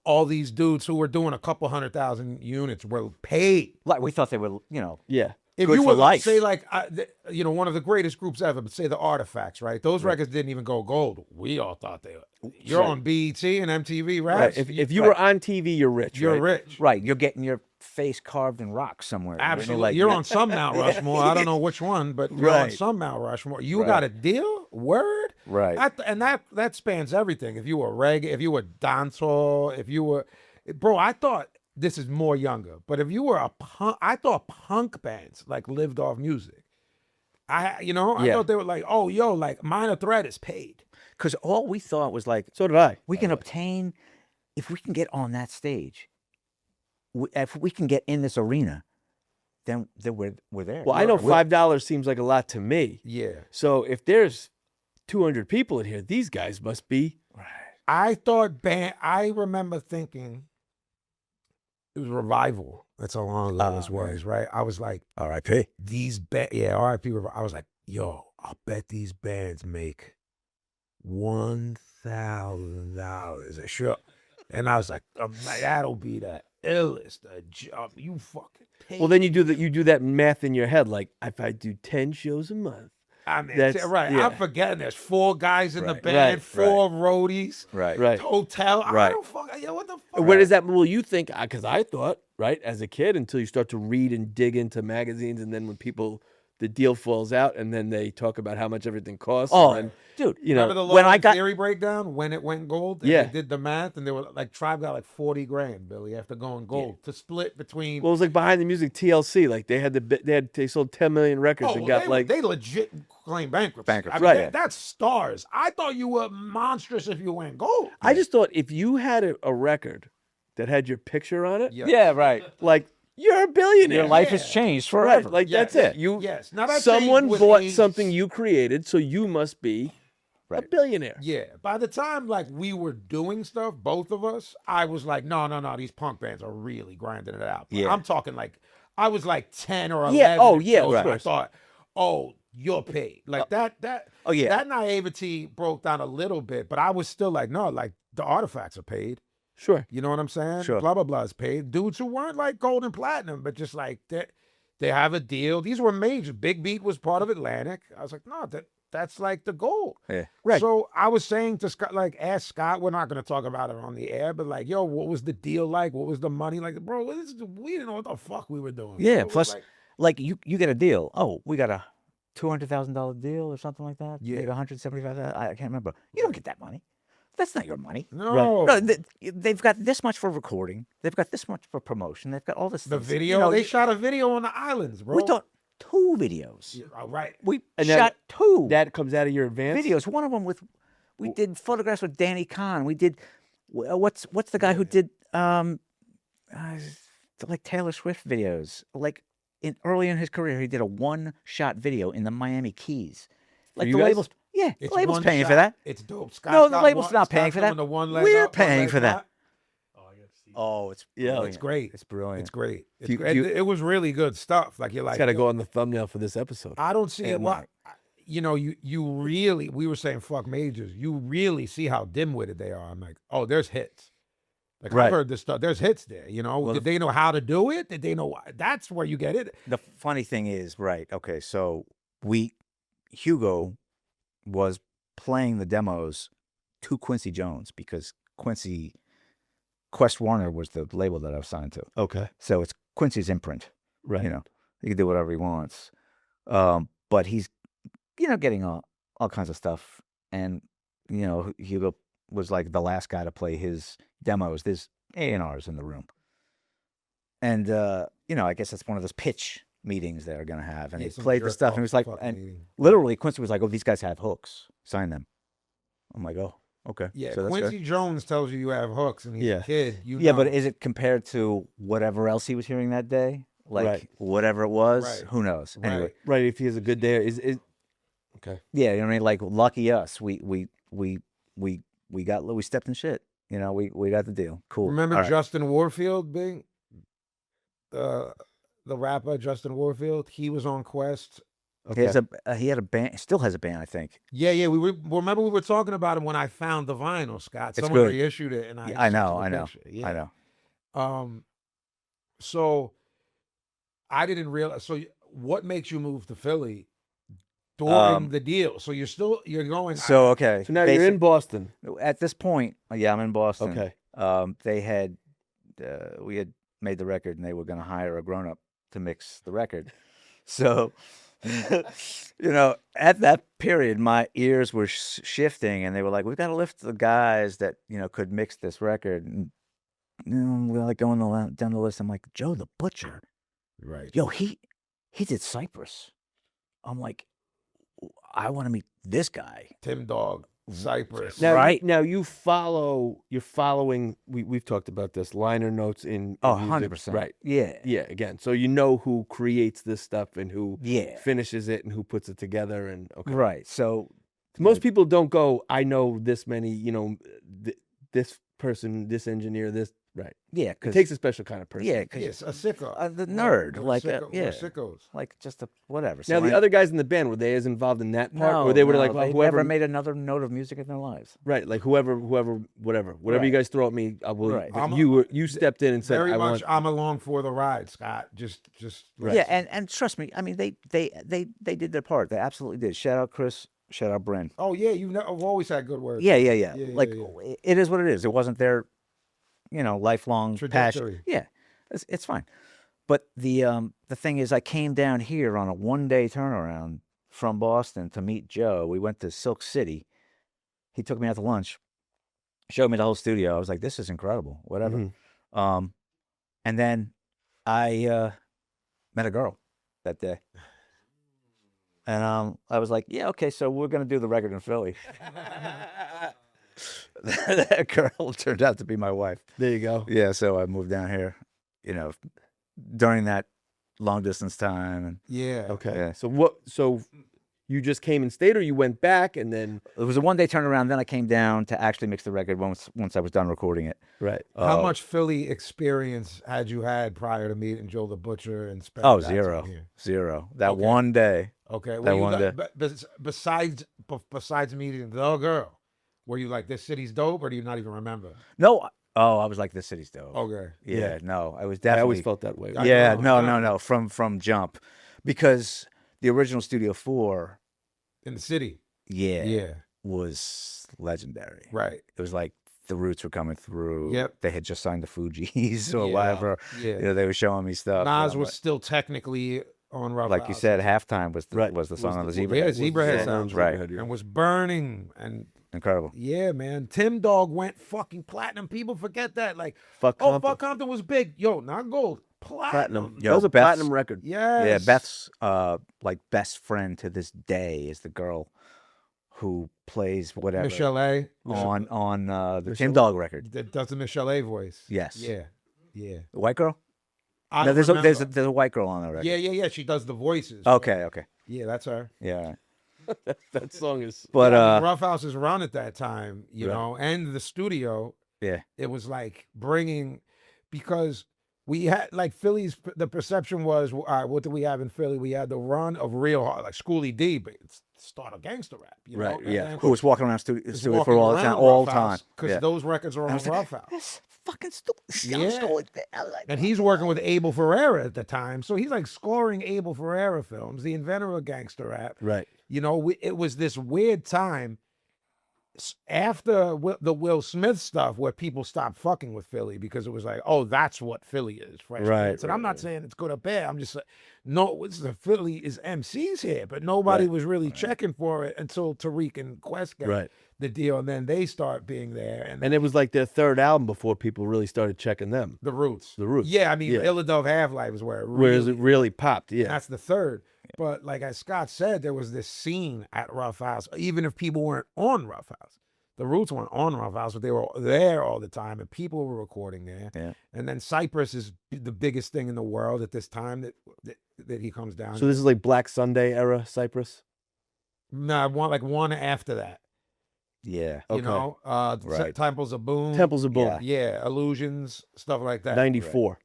all these dudes who were doing a couple 100,000 units were paid. Like we thought they were, Yeah. If Good you for were life. say like one of the greatest groups ever, but say the Artifacts, right? Those records didn't even go gold. We all thought they were. You're Right. on BET and MTV, right? Right. If you were on TV, you're rich. you're right? rich. right, you're getting your face carved in rock somewhere. Absolutely. You're on some Mount Rushmore. I don't know which one, but you're on Right. some Mount Rushmore. You Right. got a deal? Word? Right. And that spans everything. If you were reggae, if you were dancehall, if you were... Bro, I thought... This is more younger, but if you were a punk, I thought punk bands like lived off music. I Yeah. thought they were like, oh, yo, like Minor Threat is paid. Because all we thought was like, So did I. we can obtain, if we can get on that stage, if we can get in this arena, then we're there. Well, I know We're- $5 seems like a lot to me. Yeah. So if there's 200 people in here, these guys must be. I thought I remember thinking it was Revival. That's how long ago this was, right? I was like, R.I.P. RIP. I was like, yo, I'll bet these bands make $1,000 a show. And I was like, that'll be the illest job. You fucking pay. Well, then you do that math in your head. Like, if I do 10 shows a month, I mean, that's right. yeah. I'm forgetting there's 4 guys in the Right, band, right, 4 roadies, Right. hotel. I Right. don't fuck. Yo, what the fuck? Where does that? Well, you think because I thought right as a kid until you start to read and dig into magazines, and then when the deal falls out, and then they talk about how much everything costs. Oh, and then, dude, you Remember know, the when I Logan got- Theory breakdown when it went gold? And Yeah. they did the math, and they were like, Tribe got like 40 grand, Billy, after going gold to split between. well, it was like behind the music TLC. Like they sold 10 million records and got they legit claim bankruptcy. Bankruptcy, I mean, right. that's stars. I thought you were monstrous if you went gold. I just thought if you had a record that had your picture on it, Yeah, right. like you're a billionaire. Your life has changed Right, forever. like Yes, that's it. yes. Now that Someone changed with bought age. something you created, so you must be a Right. billionaire. Yeah. By the time like we were doing stuff, both of us, I was like, no, these punk bands are really grinding it out. But Yeah. I'm talking like I was like 10 or 11. Yeah, oh, at yeah, shows, of and I course. thought, oh, you're paid. Like that. Oh, yeah. That naivety broke down a little bit, but I was still like, no, like the artifacts are paid. Sure. You know what I'm saying? Sure. Blah blah blah is paid. Dudes who weren't like gold and platinum, but just like they have a deal. These were major. Big Beat was part of Atlantic. I was like, no, that's like the goal. Yeah. Right. So I was saying to Scott, like, ask Scott. We're not going to talk about it on the air, but like, yo, what was the deal like? What was the money like, bro? We didn't know what the fuck we were doing. Yeah, It was plus- like, Like you get a deal. Oh, we got a $200,000 deal or something like that. Yeah. Maybe 175,000. I can't remember. You don't get that money. That's not your money. no, No, they've got this much for recording. They've got this much for promotion. They've got all this. the things. video. You know, they shot a video on the islands, bro. We thought 2 videos. Yeah, all right. We And shot 2 That comes out of your advance videos. One of them we did photographs with Danny Kahn. We did what's the guy who did like Taylor Swift videos. Like early in his career, he did a 1-shot video in the Miami Keys. Like you the guys? labels, yeah, the It's label's one paying shot. for that. It's dope. No, the got label's one- not paying Scott's for that. doing the one leg We're up, one paying leg for that. flat. Oh, it's Yeah. brilliant. It's great. It's brilliant. It's great. It's You- great. you- It was really good stuff. Like you're like, It's got to yo, go on the thumbnail for this episode. I don't see it. It Well, might. you know, you really. We were saying fuck majors. You really see how dim-witted they are. I'm like, oh, there's hits. Like Right. I've heard this stuff. There's hits there. You know, Well, did they know how to do it? Did they know? That's where you get it. The funny thing is, right? Okay, so Hugo was playing the demos to Quincy Jones because Quest Warner was the label that I was signed to. Okay. So it's Quincy's imprint. Right. You know, he can do whatever he wants. But he's, getting all kinds of stuff. And, Hugo was like the last guy to play his demos. There's A&Rs in the room. And, I guess that's one of those pitch meetings they're going to have. And Yeah, he some played the jerk stuff off and he was like, fucking and meeting. literally Quincy was like, oh, these guys have hooks. Sign them. I'm like, oh, okay. Yeah, So that's good. Quincy Jones tells you have hooks, and he's Yeah. a kid. You Yeah, know. but is it compared to whatever else he was hearing that day? Like Right. whatever it was, Right. who knows? Anyway, Right. Right. If he has a good day, is okay. yeah, you know what I mean. Like lucky us, we stepped in shit. We got the deal. Cool. Remember All right. Justin Warfield being the rapper Justin Warfield? He was on Quest. He had a band. Still has a band, I think. Yeah. Remember we were talking about him when I found the vinyl, Scott. It's Someone good. reissued it, and I Yeah, I know, sent you the I know, picture. Yeah. I know. So I didn't realize. So what makes you move to Philly during the deal? So you're going. So okay. So now you're in Boston. At this point. Yeah, I'm in Boston. Okay. They had we had made the record, and they were going to hire a grown up to mix the record. So. At that period, my ears were shifting, and they were like, "We've got to lift the guys that could mix this record." And we're like going down the list. I'm like, Joe the Butcher, Right. yo, he did Cypress. I'm like, I want to meet this guy. Tim Dog, Cypress. Now, Right. now you're following. We've talked about this liner notes in. Oh, music. 100%. Right. Yeah. Yeah. Again, so you know who creates this stuff and who Yeah. finishes it and who puts it together and okay. Right. So Most people don't go. I know this many. This person, this engineer, this. Right. Yeah, It because takes a special kind of person. yeah, because Yes, a sicko. the nerd, We're like sicko- yeah, we're sickos. like just a whatever. Now, So the other guys in the band, were they as involved in that part? no, Or they were no, like, well, they whoever never made another note of music in their lives. Right, like whatever you Right. guys throw at me, I will. Right. But you stepped in and said, Very I much, want. I'm along for the ride, Scott. Just Right. Yeah, and trust me, I mean they did their part. They absolutely did. Shout out Chris. Shout out Bryn. Oh yeah, I've always had good words. Yeah. Yeah, Like yeah. it is what it is. It wasn't their, lifelong passion. Trajectory. Yeah, it's fine. But the thing is, I came down here on a 1-day turnaround from Boston to meet Joe. We went to Silk City. He took me out to lunch, showed me the whole studio. I was like, this is incredible. Whatever. Mhm. And then I met a girl that day. And I was like, yeah, okay, so we're going to do the record in Philly. That girl turned out to be my wife. There you go. Yeah, so I moved down here, during that long distance time. And Yeah. Okay. Yeah. So you just came and stayed, or you went back and then? it was a 1-day turnaround. Then I came down to actually mix the record once I was done recording it. Right. How much Philly experience had you had prior to meeting Joe the Butcher and spending Oh, that zero. time here? Zero. That Okay. 1 day. Okay. That Well, you one got, besides meeting the girl, were you like, this city's dope, or do you not even remember? No. Oh, I was like, this city's dope. Okay. Yeah, no, I was I definitely. always felt that way. I Yeah, know, no. From jump, because the original Studio 4, In the city. yeah, Yeah. was legendary. Right. It was like the Roots were coming through. Yep. They had just signed the Fugees or Yeah, whatever. Yeah. They were showing me stuff. and Nas I'm was still technically on Ruffhouse. like you said, halftime was the Right. was the Was song the- on the was Zebra. Yeah, Head. Zebrahead Yeah, sounds right. Zebrahead, yeah. and was burning. And Incredible. yeah, man. Tim Dog went fucking platinum. People forget that. Like, Fuck oh, Compton. Fuck Compton was big. Yo, not gold. Platinum. Yo, That was a Beth's- platinum record. Yes. Yeah, Beth's like best friend to this day is the girl who plays whatever Michelle A. on the Michelle- Tim Dog record. That does the Michelle A voice. Yes. Yeah. Yeah. The white girl? I No, there's a, remember. there's a white girl on that record. Yeah. She does the voices. Okay. Yeah, that's her. Yeah. That song is. But Ruffhouse's run at that time, you Right. know, and the studio, yeah. it was like bringing, because we had like Philly's, the perception was, all right, what do we have in Philly? We had the run of real hard, like Schoolie D, but it's start of gangster rap, you know? Right, yeah. Who was walking around studio for all the time, Because Yeah. those records are I on was like, Ruffhouse. That's fucking stupid. Yeah. And he's working with Abel Ferrara at the time. So he's like scoring Abel Ferrara films, the inventor of gangster rap. Right. You know, it was this weird time after the Will Smith stuff where people stopped fucking with Philly because it was like, oh, that's what Philly is. Fresh Right, Prince. And I'm not saying it's good or bad. I'm just like, no, it's the Philly is MCs here, but nobody Right, was really checking for it until Tariq and Quest got Right. the deal. And then they start being there. And it was like their third album before people really started checking them. the Roots. The Roots. Yeah, I mean, Yeah. Illadove Half-Life is where it Whereas really, it really popped. Yeah. that's the third. But like as Scott said, there was this scene at Ruffhouse, even if people weren't on Ruffhouse. The Roots weren't on Ruffhouse, but they were there all the time, and people were recording there. Yeah. And then Cypress is the biggest thing in the world at this time that he comes down. So this is like Black Sunday era Cypress. No, one after that. Yeah. You Okay. know, Right. Temples of Boom. Temples of Boom. Yeah, Illusions, stuff like that. 94.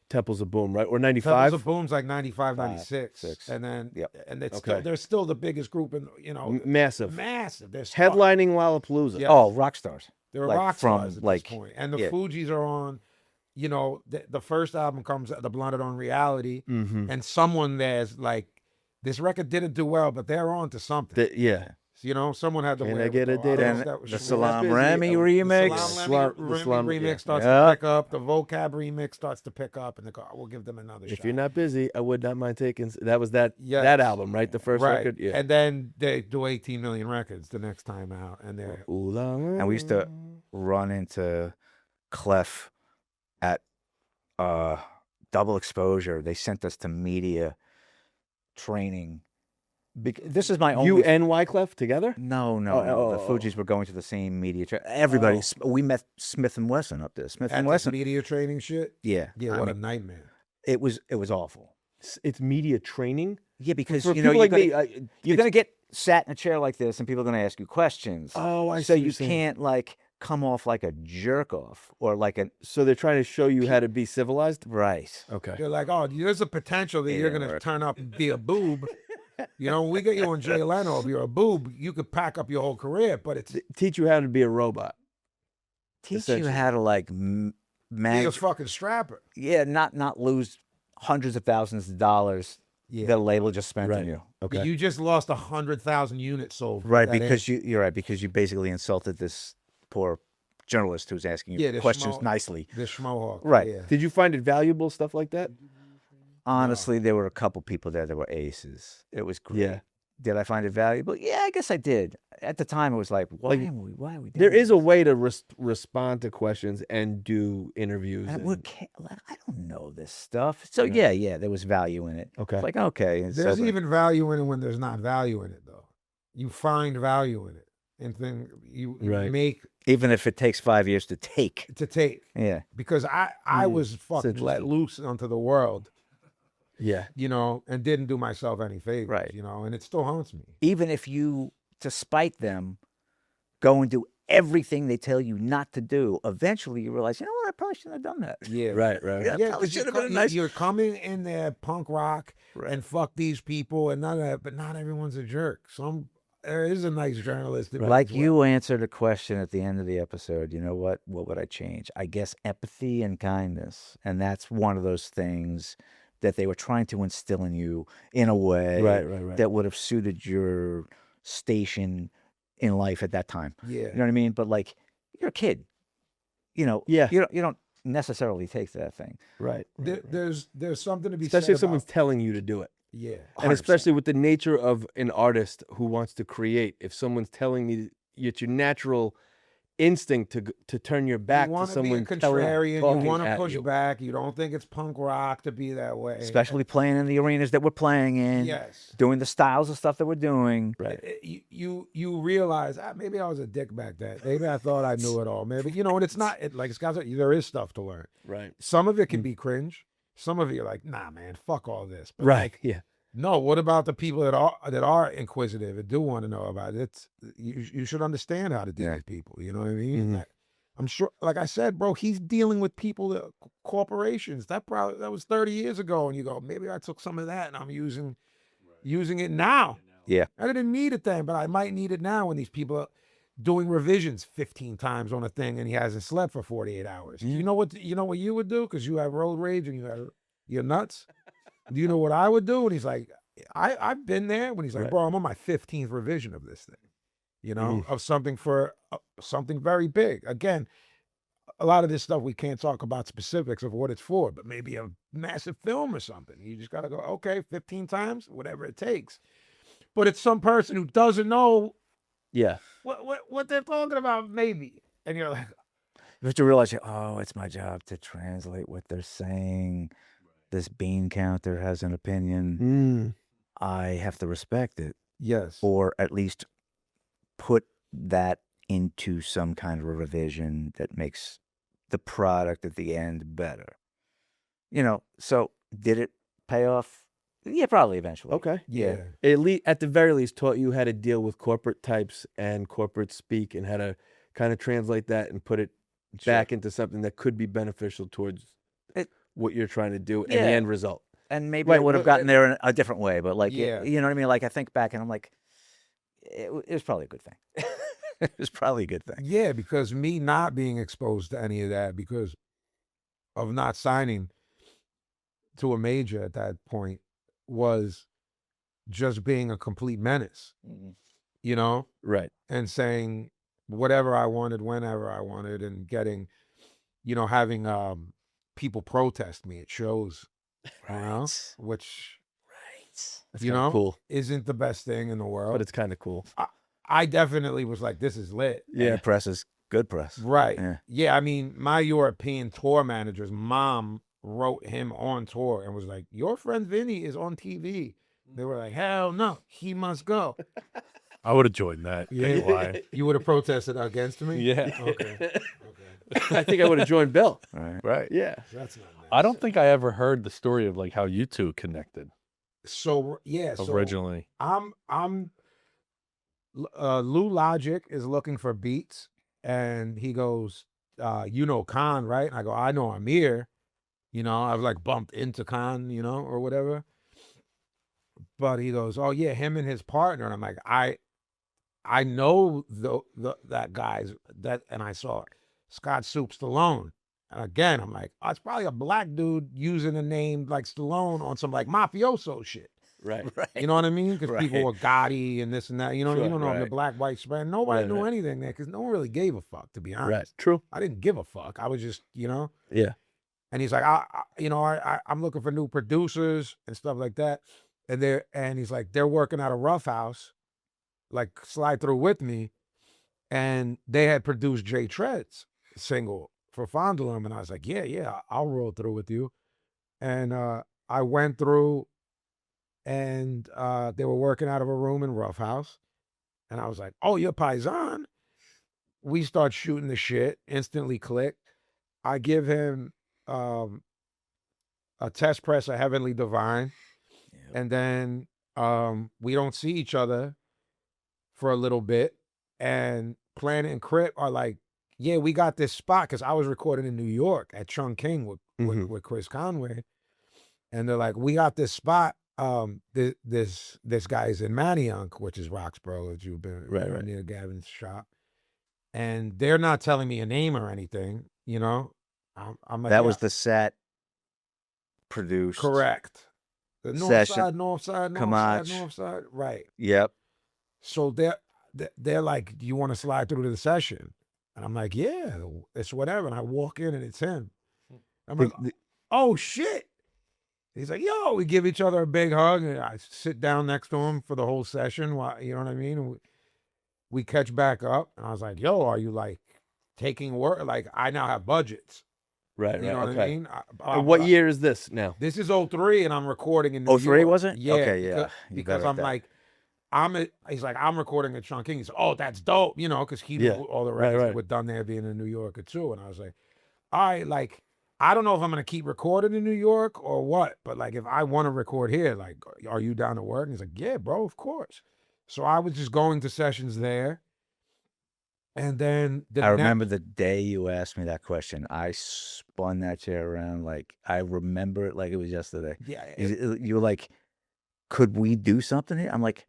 Temples of Boom, right? Or Temples 95? of Boom's like 95, 96. 6. And then, Yep. and it's Okay. they're still the biggest group in, you know, Massive. massive. They're stuck. Headlining Lollapalooza. Yeah. Oh, rock stars. They're like, rock from, stars at like, this point. And the yeah. Fugees are on, you know, the first album comes, The Blunted on Reality, Mm-hmm. and someone there's like, this record didn't do well, but they're on to something. Yeah. You know, someone had to Can I wear get a date And that was the shit. Salam busy. Remy The remix. Salam the Remy Salam- remix yeah. starts Yeah. to pick up. The vocab remix starts to pick up, and we'll give them another shot. If you're not busy, I would not mind taking. That was that Yes. that album, right? The first right. record. Yeah. And then they do 18 million records the next time out, and they're Ooh la la. And we used to run into Clef at Double Exposure. They sent us to media training. This is my only. You and Wyclef together? No. Oh, The Fugees were going to the same media. Everybody. We met Smith and Wesson up there. Smith at and this Wesson. media training shit. Yeah. Yeah, I what a mean, nightmare. it was awful. It's media training Yeah, because for you know people like me. you're gonna get sat in a chair like this, and people are gonna ask you questions. Oh, I so see what you you're saying. can't like come off like a jerk off or like an So they're trying to show you how to be civilized. right. Okay. They're like, oh, there's a potential that you're didn't gonna work. turn up and be a boob. You know, when we get you on Jay Leno, if you're a boob, you could pack up your whole career. But it's Teach you how to be a robot. Teach you Essentially. how to like be a fucking strapper. not lose hundreds of thousands of dollars Yeah. that a label just spent on Right. you. Okay. You just lost 100,000 units sold. Right, That because you're right, because you basically insulted this poor journalist who's asking you Yeah, the questions schmo- nicely. the schmohawk. Right. Yeah. Did you find it valuable, stuff like that? Honestly, there were a couple people there that were aces. It was great. Yeah. Did I find it valuable? Yeah, I guess I did. At the time, it was like, why are we doing There is a this? way to respond to questions and do interviews. I, and- I don't know this stuff. So yeah, there was value in it. Okay. It's like, okay. it's There's over. even value in it when there's not value in it, though. You find value in it, and then you Right. make Even if it takes 5 years to take. to take. Yeah. Because I was fucking let interesting. loose onto the world, Yeah. you know, and didn't do myself any favors, Right. you know, and it still haunts me. Even if you, to spite them, go and do everything they tell you not to do, eventually you realize, you know what, I probably shouldn't have done that. Yeah. Right. Right. Yeah. Yeah, probably 'cause should have been a nice- you're coming in there punk rock Right. and fuck these people and none of that, but not everyone's a jerk. There is a nice journalist. that Like means well. you answered a question at the end of the episode, you know what would I change? I guess empathy and kindness. And that's one of those things that they were trying to instill in you in a way Right. that would have suited your station in life at that time. Yeah. You know what I mean? But like, you're a kid. You know, Yeah. you don't necessarily take that thing. Right. There's something to be Especially said if someone's about, telling you to do it. yeah. And 100%. especially with the nature of an artist who wants to create. If someone's telling me, it's your natural instinct to turn your back You to want to be a someone contrarian. You talking want to at push you. back. You don't think it's punk rock to be that way. Especially playing in the arenas that we're playing in, Yes. doing the styles of stuff that we're doing. Right. You realize maybe I was a dick back then. Maybe I thought I knew it all. Maybe and it's not. Like Scott said, there is stuff to learn. Right. Some of it can be cringe. Some of it you're like, nah, man, fuck all this. But Right. like, Yeah. no, what about the people that are inquisitive and do want to know about it? You should understand how to deal Yeah. with people. You know what I mean? Mhm. Like, I'm sure, like I said, bro, he's dealing with people that corporations. That was 30 years ago, and you go, maybe I took some of that and I'm using it now. Yeah. I didn't need it then, but I might need it now when these people are doing revisions 15 times on a thing and he hasn't slept for 48 hours. You know what you would do? Because you have road rage and you're nuts. Do you know what I would do? And he's like, I've been there. When he's like, Right. bro, I'm on my 15th revision of this thing, of something for something very big. Again, a lot of this stuff we can't talk about specifics of what it's for, but maybe a massive film or something. You just got to go, okay, 15 times, whatever it takes. But it's some person who doesn't know Yeah. what they're talking about, maybe. And you're like, You have to realize, it's my job to translate what they're saying. This bean counter has an opinion. I have to respect it, yes. or at least put that into some kind of a revision that makes the product at the end better. So did it pay off? Yeah, probably eventually. Okay. Yeah. At the very least, taught you how to deal with corporate types and corporate speak and how to kind of translate that and put it back into something that could be beneficial towards what you're trying to do and the Yeah. end result. And maybe Right, I would have but- gotten there in a different way, but like, Yeah. you know what I mean? Like I think back and I'm like, it was probably a good thing. It was probably a good thing. Yeah, because me not being exposed to any of that because of not signing to a major at that point was just being a complete menace, Right. and saying whatever I wanted, whenever I wanted, and getting, having people protest me at shows, which, That's kinda cool, isn't the best thing in the world. but it's kind of cool. I definitely was like, this is lit. Yeah. The press is good press. Right. Yeah. Yeah. I mean, my European tour manager's mom wrote him on tour and was like, your friend Vinny is on TV. They were like, hell no, he must go. I would have joined that. Yeah. Can't lie. You would have protested against me? Yeah. Okay. I think I would have joined Bill. Right. Right. Yeah. That's not nice. I don't think I ever heard the story of like how you two connected So, yeah. So originally. Lou Logic is looking for beats And he goes, you know Khan, right? And I go, I know Amir. You know, I've like bumped into Khan, you know, or whatever. But he goes, oh yeah, him and his partner. And I'm like, I know that guy's that, and I saw Scott Stallone. And again, I'm like, oh, it's probably a black dude using a name like Stallone on some like mafioso shit. Right. Right. You know what I mean? Because Right. people were Gotti and this and that. You know, Sure, you don't know if the right. black, white spread. Nobody Right, knew right. anything there because no one really gave a fuck, to be honest. Right. True. I didn't give a fuck. I was just, you know. Yeah. And he's like, I'm looking for new producers and stuff like that. And he's like, they're working out of Ruffhouse, like slide through with me. And they had produced Jay Tread's single for Fondulum. And I was like, yeah, I'll roll through with you. And I went through and they were working out of a room in Ruffhouse. And I was like, oh, you're Paisan. We start shooting the shit, instantly clicked. I give him a test press of Heavenly Divine. Yep. And then we don't see each other for a little bit. And Planet and Crip are like, yeah, we got this spot, because I was recording in New York at Chung King with Chris Conway. And they're like, we got this spot. This guy's in Manayunk, which is Roxborough, that you've been Right. near Gavin's shop. And they're not telling me a name or anything, you know. I'm like, That yeah, was the set produced. correct. The north Session. side, north side, north Kamach. side, north side. Right. Yep. So they're like, do you want to slide through to the session? And I'm like, yeah, it's whatever. And I walk in and it's him. I'm like, oh shit. He's like, yo, we give each other a big hug. And I sit down next to him for the whole session. While, you know what I mean? And we catch back up. And I was like, yo, are you like taking work? Like, I now have budgets. Right. You know Right. what Okay. I mean? And what year is this now? This is 03 and I'm recording in New 03, York. was it? Yeah. Okay, yeah. You Because better I'm at that. like, he's like, I'm recording at Chungking. He's like, oh, that's dope, you know, because he knew all the records that right. were done there being a New Yorker too. And I was like, all right, like, I don't know if I'm going to keep recording in New York or what, but like, if I want to record here, like, are you down to work? And he's like, yeah, bro, of course. So I was just going to sessions there. And then I remember the day you asked me that question. I spun that chair around like I remember it like it was yesterday. Yeah. You were like, could we do something here? I'm like,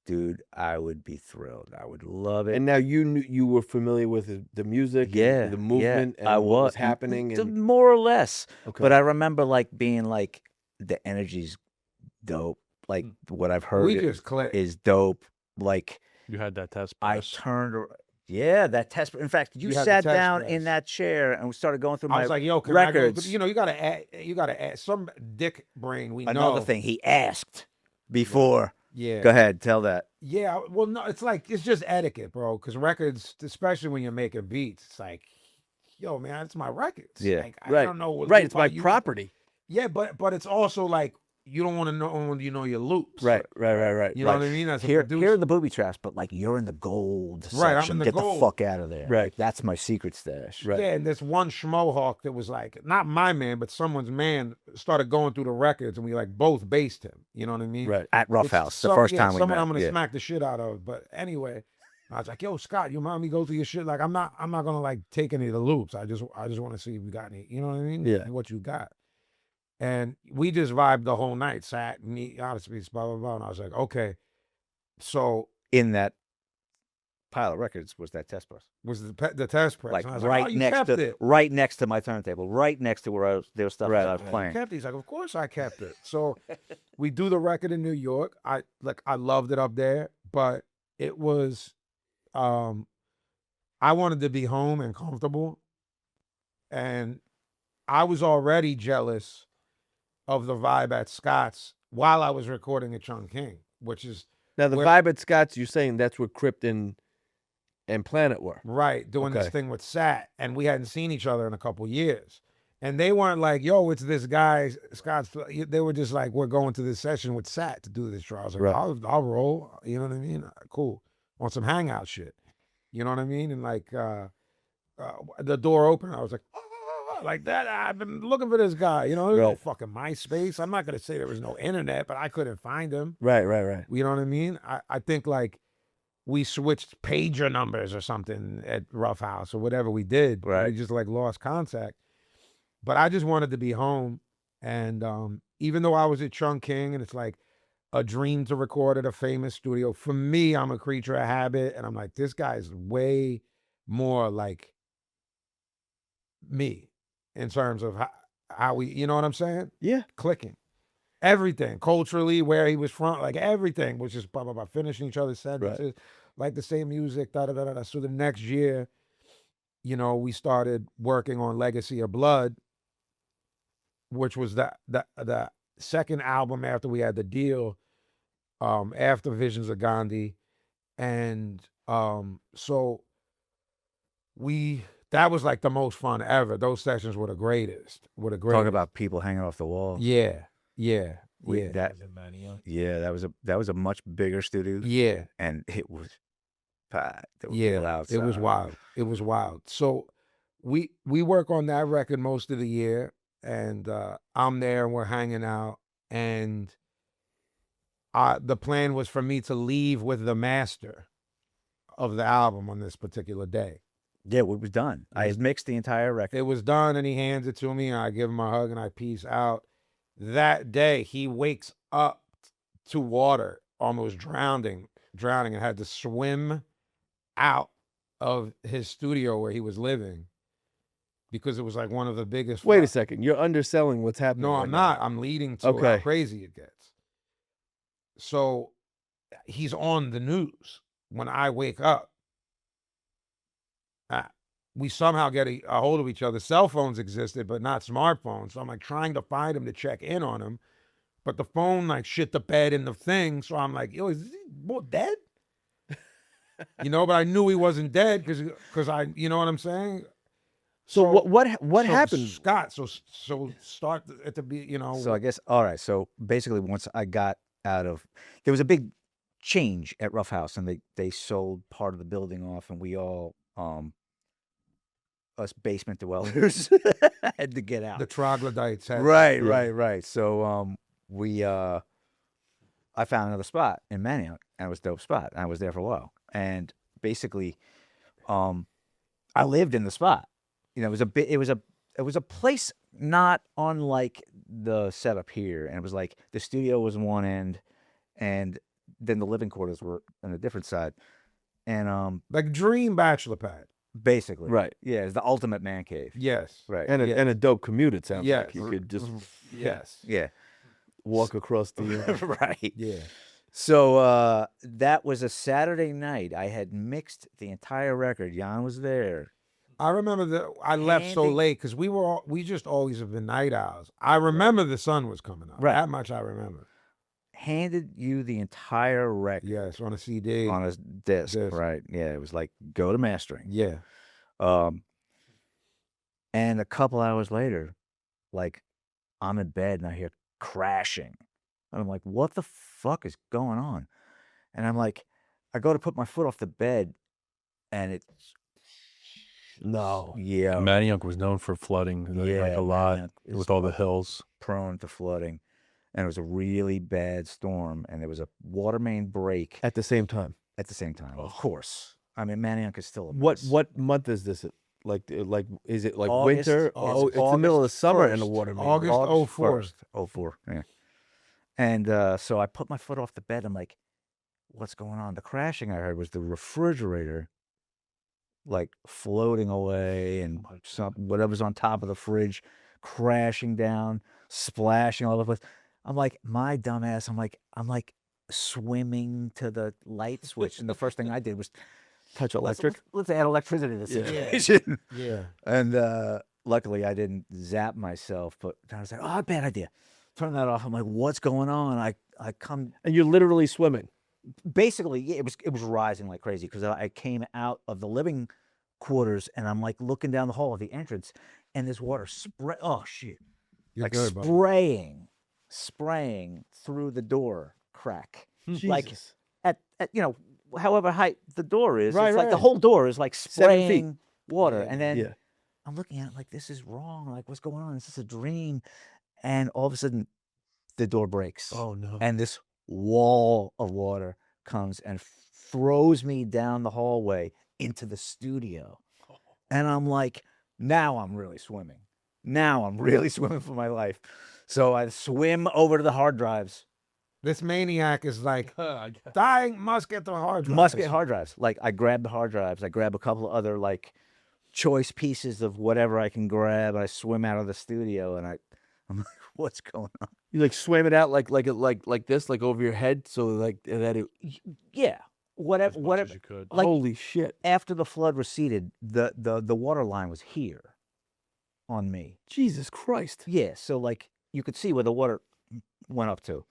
dude, I would be thrilled. I would love it. And now you were familiar with the music, Yeah, the movement, yeah, and what was happening, and more or less. okay. But I remember like being like, the energy's dope. Like what I've heard we just clicked. is dope. Like You had that test I press. turned. Yeah, that test. In fact, you You had the sat test down press. in that chair and we started going through I my was like, yo, can records. I go? You know, you gotta add some dick brain. We Another know. thing he asked before. Yeah. Go ahead, tell that. Yeah, well, no, it's just etiquette, bro. Because records, especially when you're making beats, it's like, yo, man, it's my records. Yeah. Like, I Right. don't know what. Right, loop it's my I use. property. Yeah, but it's also like you don't want to know when you know your loops. Right. You know what I mean? As a Here producer. are the booby traps, but like you're in the gold Right, I'm section. in the Get gold. the fuck out of there. Right. Like, that's my secret stash. Right. Yeah, and this one schmohawk that was like not my man, but someone's man started going through the records, and we like both based him. You know what I mean? Right. At It's Ruffhouse, the some- first yeah, time we someone met. I'm gonna Yeah. smack the shit out of. But anyway, I was like, yo, Scott, you mind me go through your shit? Like, I'm not gonna like take any of the loops. I just want to see if you got any. You know what I mean? Yeah. What you got. And we just vibed the whole night, sat and eat, honestly, blah blah blah. And I was like, okay, so In that pile of records was that test press. was the test press? Like And I was right like, oh, you next kept to it. right next to my turntable, right next to where there was stuff Right, that I was right. You playing. kept it. He's like, of course I kept it. So we do the record in New York. I loved it up there, but it was I wanted to be home and comfortable. And I was already jealous of the vibe at Scott's while I was recording at Chung King, which is Now the Where- vibe at Scott's, you're saying that's where Crypt and Planet were. right, doing this Okay. thing with Sat, and we hadn't seen each other in a couple years. And they weren't like, yo, it's this guy, Scott's. They were just like, we're going to this session with Sat to do this show. I was like, Right. I'll roll. You know what I mean? Cool. On some hangout shit. You know what I mean? And like, the door opened. I was like, like that. I've been looking for this guy. You know, there's no Right. fucking MySpace. I'm not going to say there was no internet, but I couldn't find him. Right. You know what I mean? I think like we switched pager numbers or something at Ruffhouse or whatever we did. Right. We just like lost contact. But I just wanted to be home. And even though I was at Chung King and it's like a dream to record at a famous studio, for me, I'm a creature of habit. And I'm like, this guy is way more like me in terms of how we, you know what I'm saying? Yeah. Clicking. Everything culturally, where he was from, like everything was just blah blah blah, finishing each other's sentences, like the same music, da da da da. So the next year, you know, we started working on Legacy of Blood, which was the second album after we had the deal, after Visions of Gandhi, and so that was like the most fun ever. Those sessions were the greatest. Talking about people hanging off the wall. yeah. That was a much bigger studio. Yeah. And it was packed. It was Yeah, loud. it was wild. It was wild. So we work on that record most of the year, and I'm there and we're hanging out, and the plan was for me to leave with the master of the album on this particular day. Yeah, it was done. I had mixed the entire record. It was done, and he hands it to me, and I give him a hug, and I peace out. That day, he wakes up to water, almost drowning, and had to swim out of his studio where he was living because it was like one of the biggest. Wait a second. You're underselling what's happening. No, right I'm now. not. I'm leading to how Okay. crazy it gets. So he's on the news when I wake up. We somehow get a hold of each other. Cell phones existed, but not smartphones. So I'm like trying to find him to check in on him. But the phone like shit the bed in the thing. So I'm like, yo, is he dead? You know, but I knew he wasn't dead because I, you know what I'm saying? So what so, happened? Scott, so start at the, you know. So I guess, all right. So basically, once I got out of, there was a big change at Ruffhouse, and they sold part of the building off, and we all, us basement dwellers had to get out. The troglodytes had Right. So I found another spot in Manayunk, and it was a dope spot. And I was there for a while, and basically, I lived in the spot. You know, it was a place not unlike the setup here, and it was like the studio was on one end, and then the living quarters were on a different side, and like dream bachelor pad. basically, Right. yeah, it's the ultimate man cave, Yes. right? And yeah. a dope commute, it sounds Yes. like. You could just Yes. Yeah, walk across the right. Yeah. So that was a Saturday night. I had mixed the entire record. Jan was there. I remember that I left so Handing- late because we just always have been night owls. I remember the sun was coming up. Right. That much I remember. Handed you the entire record Yes, on a CD. on a disc, Disc. right? Yeah, it was like go to mastering. Yeah. And a couple hours later, like I'm in bed and I hear crashing. And I'm like, what the fuck is going on? And I'm like, I go to put my foot off the bed and it's No. yeah, Manayunk was known for flooding like a lot Manayunk is with all the hills. prone to flooding. And it was a really bad storm, and there was a water main break At the same time. at the same time. Of course. I mean, Manayunk is still a What mess. month is this? Like is it like August- winter? Oh, it's the middle of the August summer and the 1st. water main. August breaks. 04. 1st, 04, yeah. And so I put my foot off the bed. I'm like, what's going on? The crashing I heard was the refrigerator like floating away and whatever's on top of the fridge crashing down, splashing all over the place. I'm like, my dumbass, I'm like swimming to the light switch. And the first thing I did was Touch let's electric. add electricity to the Yeah. situation. Yeah. And luckily I didn't zap myself, but I was like, oh, bad idea. Turn that off. I'm like, what's going on? I come And you're literally swimming. basically, yeah, it was rising like crazy because I came out of the living quarters and I'm like looking down the hall of the entrance and this water oh shit. You're Like good, buddy. spraying through the door crack. Like Jesus. at however height the door is, Right, it's like the right. whole door is like 7 feet. spraying water. And then Yeah. I'm looking at it like, this is wrong. Like, what's going on? Is this a dream? And all of a sudden, the door breaks. Oh no. And this wall of water comes and throws me down the hallway into the studio. And I'm like, now I'm really swimming. Now I'm really swimming for my life. So I swim over to the hard drives. This maniac is like dying. Must get the hard drive. Must get hard drives. Like I grab the hard drives. I grab a couple of other like choice pieces of whatever I can grab. I swim out of the studio and I'm like, what's going on? You like swam it out like this, like over your head, so like that it. Yeah. Whatever. As much Whatever. as you could. Like- Holy shit! After the flood receded, the water line was here on me. Jesus Christ! Yeah, so like you could see where the water went up to.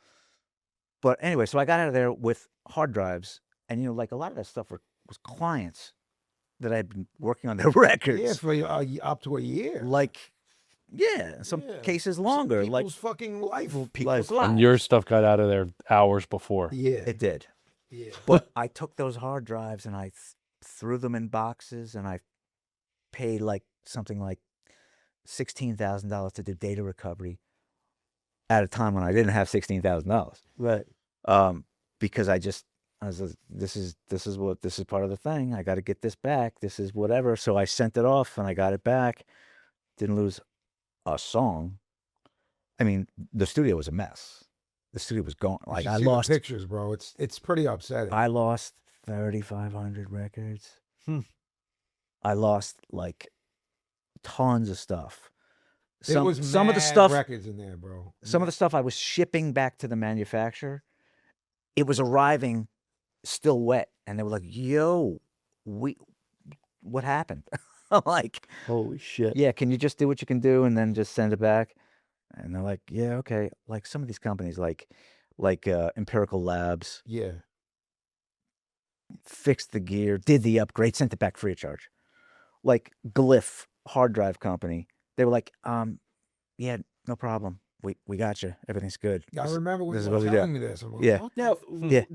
But anyway, so I got out of there with hard drives, and like a lot of that stuff was clients that I had been working on their records. Yeah, for up to a year. Like, yeah, in some Yeah. cases longer. Like People's fucking life. people's life. And lives. your stuff got out of there hours before. Yeah. It did. Yeah. But I took those hard drives and I threw them in boxes, and I paid like something like $16,000 to do data recovery at a time when I didn't have $16,000. Right. Because I was like, this is part of the thing. I got to get this back. This is whatever. So I sent it off and I got it back. Didn't lose a song. I mean, the studio was a mess. The studio was gone. You Like should I see the lost pictures, bro. It's pretty upsetting. I lost 3,500 records. I lost like tons of stuff. There was some of the mad stuff records in there, bro. some of the stuff I was shipping back to the manufacturer, it was arriving still wet, and they were like, "Yo, what happened?" I'm like, Holy shit! "Yeah, can you just do what you can do and then just send it back?" And they're like, "Yeah, okay." Like some of these companies, like Empirical Labs, Yeah. fixed the gear, did the upgrade, sent it back free of charge. Like Glyph hard drive company, they were like, "Yeah, no problem. We got you. Everything's good." I remember when this is you were what we do. telling me this. I'm like, Yeah. what Now, Yeah.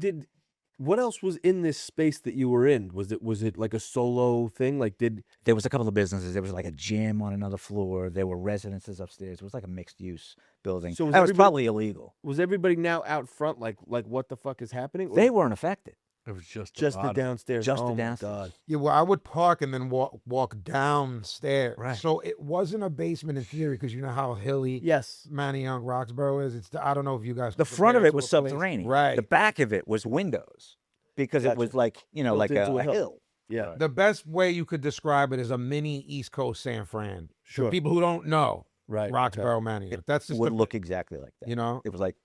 what else was in this space that you were in? Was it like a solo thing? Like There was a couple of businesses. There was like a gym on another floor. There were residences upstairs. It was like a mixed use building. So was That was everybody- probably illegal. was everybody now out front? Like what the fuck is happening? They weren't affected. It was just just the bottom. downstairs. Just the Oh my downstairs. God. Yeah, well, I would park and then walk downstairs. Right. So it wasn't a basement in theory because you know how hilly Yes. Manayunk Roxborough is. I don't know if you guys. The could front of compare it was to a place. subterranean. Right. The back of it was windows because it was Gotcha. like, Built like into a a hill. hill. Yeah. Right. The best way you could describe it is a mini East Coast San Fran. Sure. For people who don't know Right. Roxborough, Manayunk. It That's just would the- look exactly like that. You know. It was like,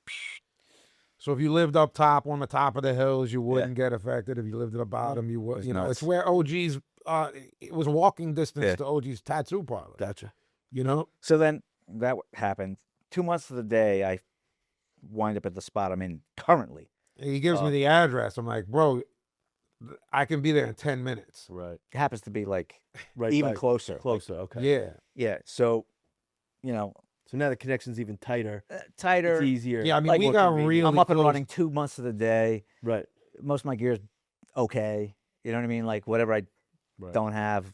So if you lived up top on the top of the hills, you wouldn't get affected. If you lived at the bottom, you would. was You know, nuts. it's where OG's. It was walking distance Yeah. to OG's tattoo parlor. Gotcha. You know. so then that happened. 2 months to the day, I wind up at the spot I'm in currently. He gives me the address. I'm like, bro, I can be there in 10 minutes. Right. It happens to be like Right. even back. closer. Closer. Okay. Yeah. Yeah. So, So now the connection's even tighter. tighter. It's easier. Yeah, I mean, Like, we more got convenient. really I'm up and close. running 2 months of the day. Right. Most of my gear's okay. You know what I mean? Like whatever I Right. don't have,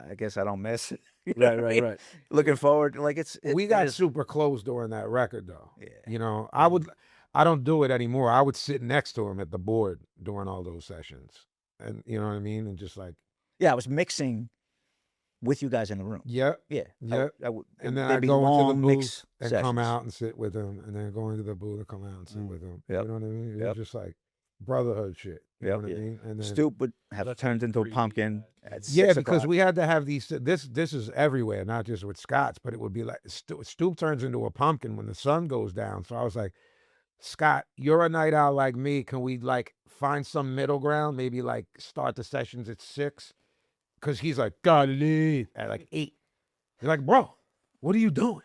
I guess I don't miss. You know Right. what I Right. mean? Right. Looking forward, like We it got is- super close during that record, though. Yeah. You know, I don't do it anymore. I would sit next to him at the board during all those sessions. And you know what I mean? And just like, Yeah, I was mixing with you guys in the room. yeah. Yeah. Yeah. And And then they'd I be go into the long booth mix and sessions. come out and sit with him, and then go into the booth and come out and sit Mm. with him. Yep. You know what I mean? It Yep. was just like brotherhood shit. You know Yep. what Yeah. I mean? And then, Stoop would have That's turned into a pretty pumpkin bad. at yeah, 6 because o'clock. we had to have these. This is everywhere, not just with Scott's, but it would be like Stoop turns into a pumpkin when the sun goes down. So I was like, Scott, you're a night owl like me. Can we like find some middle ground? Maybe like start the sessions at 6, because he's like, gotta leave at like 8. You're like, bro, what are you doing?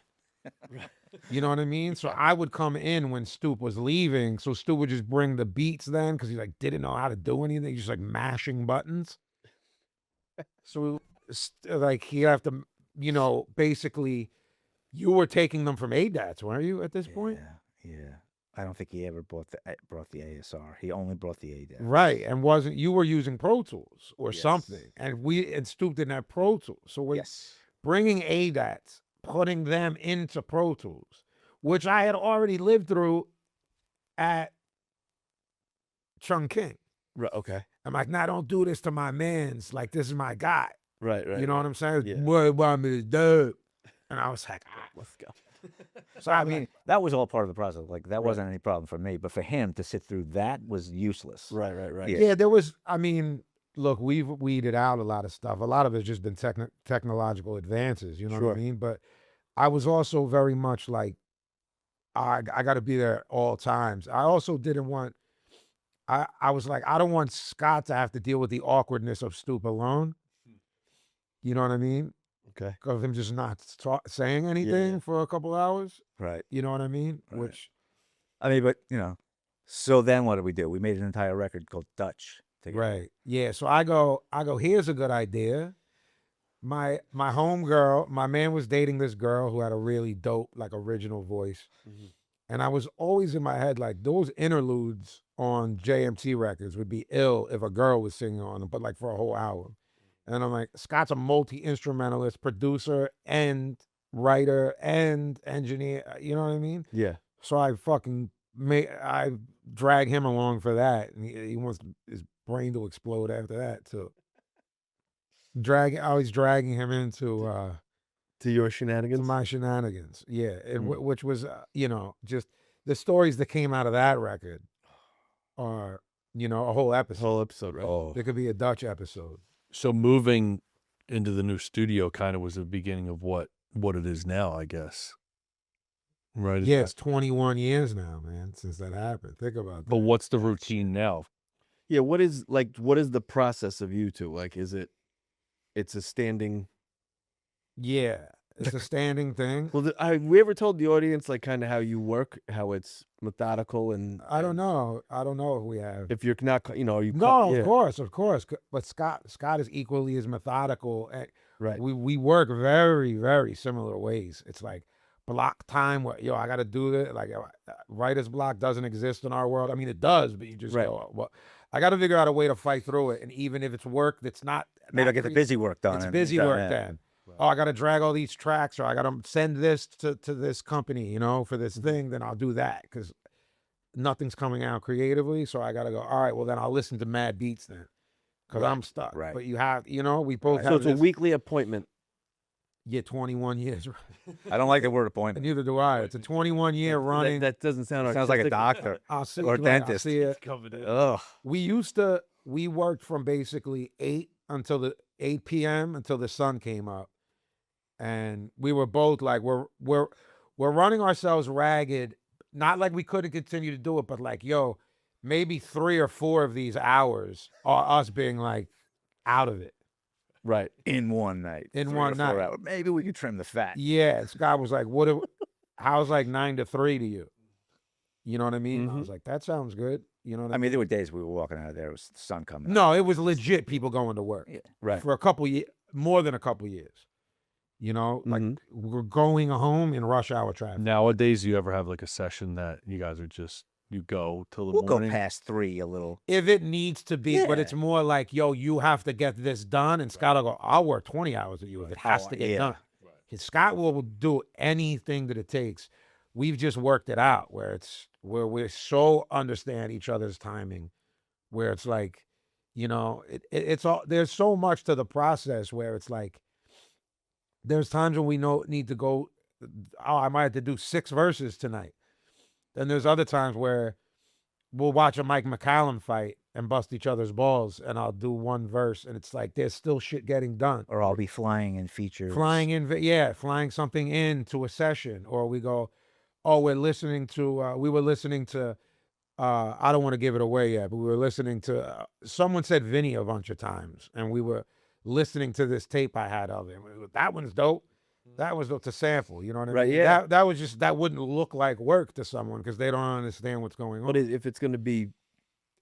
You know what I mean? So I would come in when Stoop was leaving. So Stoop would just bring the beats then, because he like didn't know how to do anything. He's just like mashing buttons. So like he'd have to, you know, basically, you were taking them from ADATs, weren't you? At this point, Yeah. I don't think he ever brought the ASR. He only brought the ADAT. right? And wasn't you were using Pro Tools or Yes. something? And Stoop didn't have Pro Tools, so we're Yes. bringing ADATs, putting them into Pro Tools, which I had already lived through at Chung King. Right. Okay. I'm like, nah, don't do this to my mans. Like, this is my guy. Right. You know what I'm saying? Yeah. What about me to do? And I was like, Let's go. So I mean, that was all part of the process. Like that Right. wasn't any problem for me, but for him to sit through that was useless. Right. Right. yeah, there was, I mean, look, we've weeded out a lot of stuff. A lot of it's just been technological advances, you know what Sure. I mean? But I was also very much like, I got to be there at all times. I also didn't want, I was like, I don't want Scott to have to deal with the awkwardness of Stoop alone. You know what I mean? Okay. Of him just not saying anything for a couple hours. Right. You know what I mean? Right. Which, I mean, but so then what did we do? We made an entire record called Dutch together. right. Yeah. So I go, here's a good idea. My homegirl, my man was dating this girl who had a really dope, like original voice. And I was always in my head, like those interludes on JMT records would be ill if a girl was singing on them, but like for a whole album. And I'm like, Scott's a multi-instrumentalist, producer and writer and engineer. You know what I mean? Yeah. So I I drag him along for that. And he wants his brain to explode after that too. Always dragging him into To your shenanigans. to my shenanigans. Yeah. And which was, just the stories that came out of that record are, a whole episode. Whole episode, right? Oh, There could be a Dutch episode. So moving into the new studio kind of was the beginning of what it is now, I guess. Right? Yeah, it's 21 years now, man, since that happened. Think about that. But what's the routine now? Yeah. What is the process of you two? Like, it's a standing. Yeah, it's a standing thing. Well, have we ever told the audience like kind of how you work, how it's methodical and I don't know. I don't know if we have. if you're not, are you? No, yeah. of course. But Scott is equally as methodical. And Right. we work very, very similar ways. It's like block time. Where, I got to do this. Like writer's block doesn't exist in our world. I mean, it does, but you just Right. go, well, I got to figure out a way to fight through it. And even if it's work that's not, maybe I'll get the busy work done. it's and busy done work that. then. Oh, I got to drag all these tracks, or I got to send this to this company, for this thing. Then I'll do that because nothing's coming out creatively. So I got to go, all right, well, then I'll listen to mad beats then because I'm stuck. Right. But you have, we both So have it's a this- weekly appointment. Yeah, 21 years. I don't like the word appointment. Neither do I. It's a 21-year running. That doesn't sound. Sounds like a artistic. doctor I'll see or I'll dentist. see it. Ugh. We worked from basically 8 p.m. until the sun came up. And we were both like, we're running ourselves ragged. Not like we couldn't continue to do it, but like, maybe 3 or 4 of these hours are us being like out of it. Right. In one night. In 3 one or 4 night. hours. Maybe we could trim the fat. Yeah. Scott was like, how's like 9 to 3 to you? You know what I mean? I was like, that sounds good. You know what I I mean? mean, there were days we were walking out of there, it was the sun coming up. No, it was legit people going to work. Yeah. Right. For a couple years, more than a couple years. Like we're going home in rush hour traffic. Nowadays, do you ever have like a session that you guys are just, you go till the We'll go morning? past 3 a little. If it needs to be, but Yeah. it's more like, you have to get this done. And Scott will go, I'll work 20 hours with you if it has Oh, to get yeah. done. Scott will do anything that it takes. We've just worked it out where we so understand each other's timing, where it's like, it's all, there's so much to the process where it's like, there's times when we need to go, I might have to do 6 verses tonight. Then there's other times where we'll watch a Mike McCallum fight and bust each other's balls, and I'll do 1 verse, and it's like there's still shit getting done. Or I'll be flying in features. Flying something into a session, or we go, oh, we were listening to, I don't want to give it away yet, but we were listening to, someone said Vinnie a bunch of times, and we were listening to this tape I had of him. That one's dope. That was dope to sample. You know what I Right, mean? yeah. That was just, that wouldn't look like work to someone because they don't understand what's going on. But if it's going to be,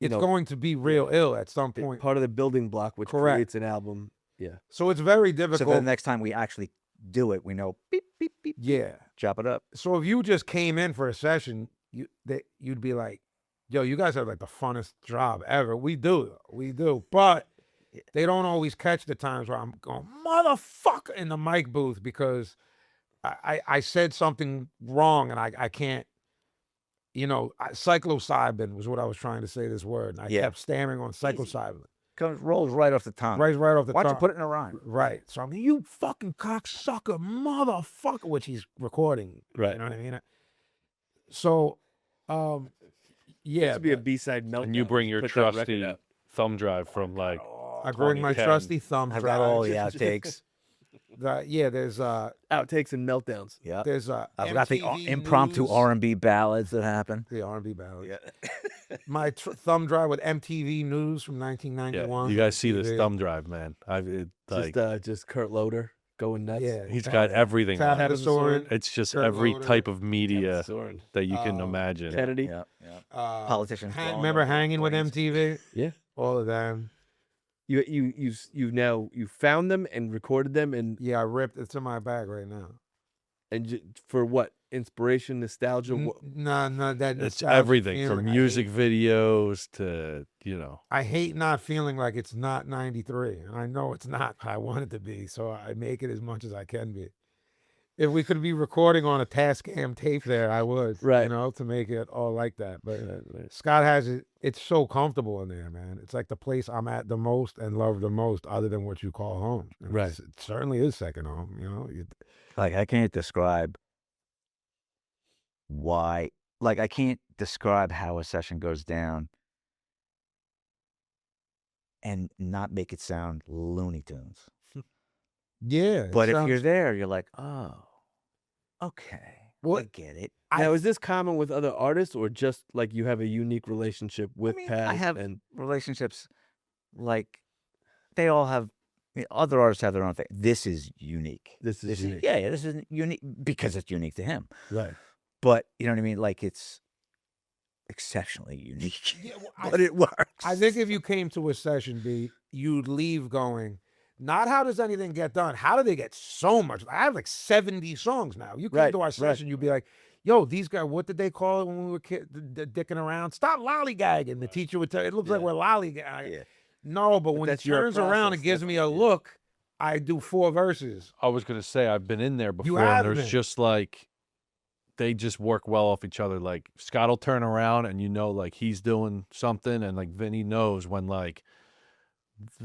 It's going to be real ill at some point. part of the building block, which Correct. creates an album. Yeah. So it's very So difficult. the next time we actually do it, we know, beep, beep, beep, Yeah. chop it up. So if you just came in for a session, you'd be like, yo, you guys have like the funnest job ever. We do. But they don't always catch the times where I'm going, motherfucker, in the mic booth because I said something wrong and I can't psilocybin was what I was trying to say this word. And I Yeah. kept stammering on psilocybin. Rolls right off the tongue. Right off the Why don't tongue. you put it in a rhyme? Right. So I'm you fucking cocksucker, motherfucker, which he's recording. Right. You know what I mean? So, yeah. To be a B-side meltdown. And you bring your Put that record trusty out. thumb drive from like I bring my 2010. trusty thumb I've drive. got all the outtakes. There's Outtakes and meltdowns. Yeah. there's I've got the MTV impromptu News. R&B ballads that happen. The R&B ballad. Yeah. My thumb drive with MTV News from Yeah, 1991. you guys see this TV. thumb drive, man. Just Kurt Loder going nuts. Yeah, He's got everything on it. Tavis Soren, It's just Kurt every Loder, type of media Soren. that you can imagine. Kennedy. Yeah. Politicians. blowing remember up their Hanging with brains. MTV? Yeah. All of them. You found them and recorded them Yeah, I ripped. It's in my bag right now. for what? Inspiration, nostalgia. No, that It's nostalgic everything from feeling. music videos to, I hate not feeling like it's not 93, and I know it's not. I want it to be, so I make it as much as I can be. If we could be recording on a Tascam tape there, I would, Right. to make it all like that. But Scott has it. It's so comfortable in there, man. It's like the place I'm at the most and love the most, other than what you call home. Right. It certainly is second home. Like, I can't describe why. Like, I can't describe how a session goes down and not make it sound Looney Tunes. Yeah. it But if sounds- you're there, you're like, oh, okay, Well, I get it. Now, is this common with other artists, or just like you have a unique relationship with I Paz? have and relationships, like, they all have. Other artists have their own thing. This is unique. This is unique. Yeah, this is unique because it's unique to him. Right. But you know what I mean? Like, it's exceptionally unique. Yeah, well, but it works. I think if you came to a session, B, you'd leave going, not how does anything get done? How do they get so much? I have like 70 songs now. You came Right, to our right. session, you'd be like, yo, these guys, what did they call it when we were dicking around? Stop lollygagging. The teacher would tell it looks like we're lollygagging. Yeah. No, but when he that's your turns around process. and gives That's- me a look, I do 4 verses. I was going to say, I've been in there before, have and there's been. just like, they just work well off each other. Like, Scott will turn around and like he's doing something, and like Vinny knows when like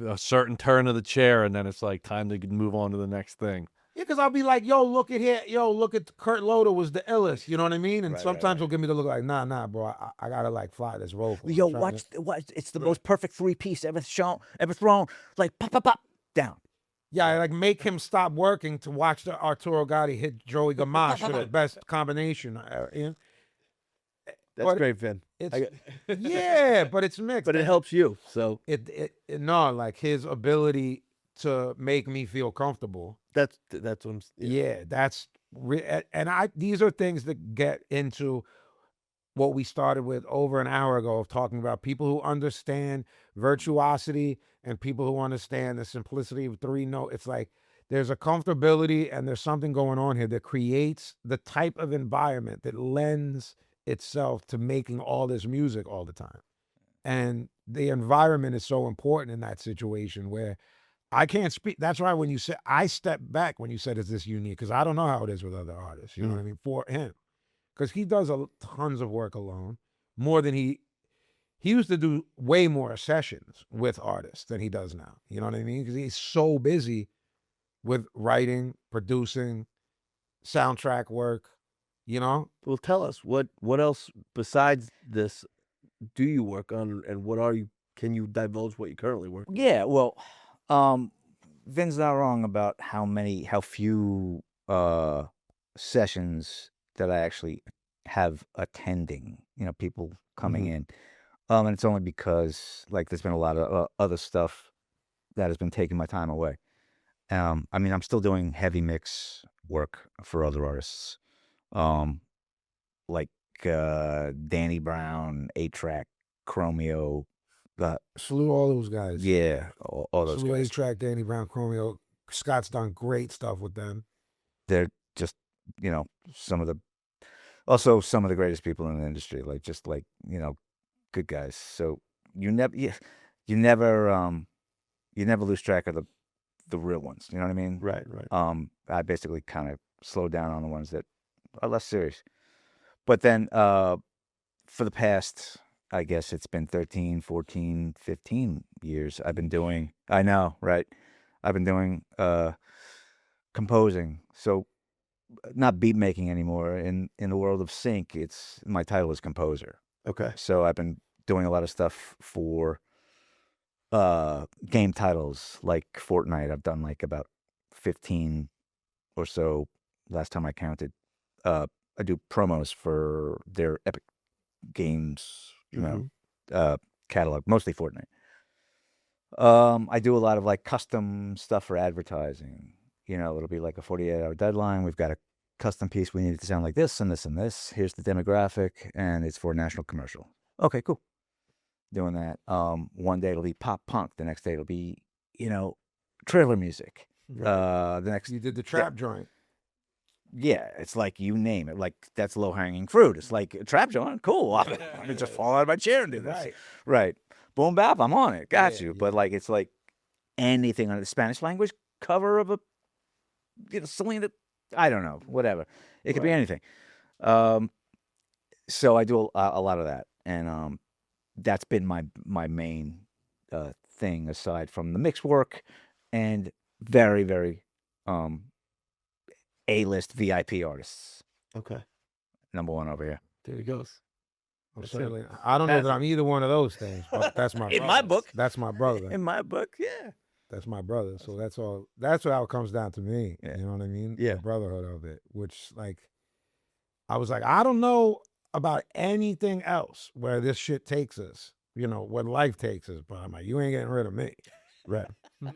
a certain turn of the chair, and then it's like time to move on to the next thing. Yeah, because I'll be like, yo, look at here. Yo, look at Kurt Loder was the illest. You know what I mean? And Right, sometimes right. he'll give me the look like, nah, bro. I got to like fly this role for him. Yo, I'm trying to- watch. It's the most perfect 3-piece ever thrown. Like, pop, down. Yeah, I like make him stop working to watch the Arturo Gotti hit Joey Gamache for the best combination. That's But great, Vin. It's, I got- yeah, but it's mixed. But it helps you. So No, like his ability to make me feel comfortable. that's what I'm. Yeah, that's and these are things that get into what we started with over an hour ago of talking about people who understand virtuosity and people who understand the simplicity of 3 notes. It's like there's a comfortability and there's something going on here that creates the type of environment that lends itself to making all this music all the time. And the environment is so important in that situation where I can't speak. That's why when you said, I stepped back when you said, is this unique? Because I don't know how it is with other artists. You know what I mean? For him. Because he does tons of work alone, more than he used to do way more sessions with artists than he does now. You know what I mean? Because he's so busy with writing, producing, soundtrack work, Well, tell us what else besides this do you work on, and what are you? Can you divulge what you currently work on? Yeah, well, Vin's not wrong about how few sessions that I actually have attending, people coming in. And it's only because like there's been a lot of other stuff that has been taking my time away. I mean, I'm still doing heavy mix work for other artists. Like Danny Brown, 8-Track, Chromeo, Salute all those guys. yeah, all those Salute guys. A-Track, Danny Brown, Chromeo. Scott's done great stuff with them. They're just, some of the greatest people in the industry, good guys. So you never lose track of the real ones. You know what I mean? Right. I basically kind of slowed down on the ones that are less serious. But then for the past, I guess it's been 13, 14, 15 years, I've been doing, I know, right? I've been doing composing. So not beat making anymore. In the world of sync, my title is composer. Okay. So I've been doing a lot of stuff for game titles like Fortnite. I've done like about 15 or so last time I counted. I do promos for their Epic Games, catalog, mostly Fortnite. I do a lot of like custom stuff for advertising. It'll be like a 48-hour deadline. We've got a custom piece. We need it to sound like this and this and this. Here's the demographic, and it's for a national commercial. Okay, cool. Doing that. One day it'll be pop punk. The next day it'll be, trailer music. The next You did the trap joint. Yeah, it's like you name it. Like that's low hanging fruit. It's like a trap joint. Cool. I can just fall out of my chair and do this. Right. Boom bap. I'm on it. Got you. But like it's like anything on the Spanish language cover of a Selena. I don't know. Whatever. It could be anything. So I do a lot of that, and that's been my main thing aside from the mix work and very very A-list VIP artists. Okay. Number one over here. There he goes. I don't know that I'm either one of those things, but that's my In brother. my book. That's my brother. In my book, yeah. That's my brother. So that's all. That's how it comes down to me. Yeah. You know what I mean? Yeah. The brotherhood of it, which like, I was like, I don't know about anything else where this shit takes us. Where life takes us. But I'm like, you ain't getting rid of me. Right.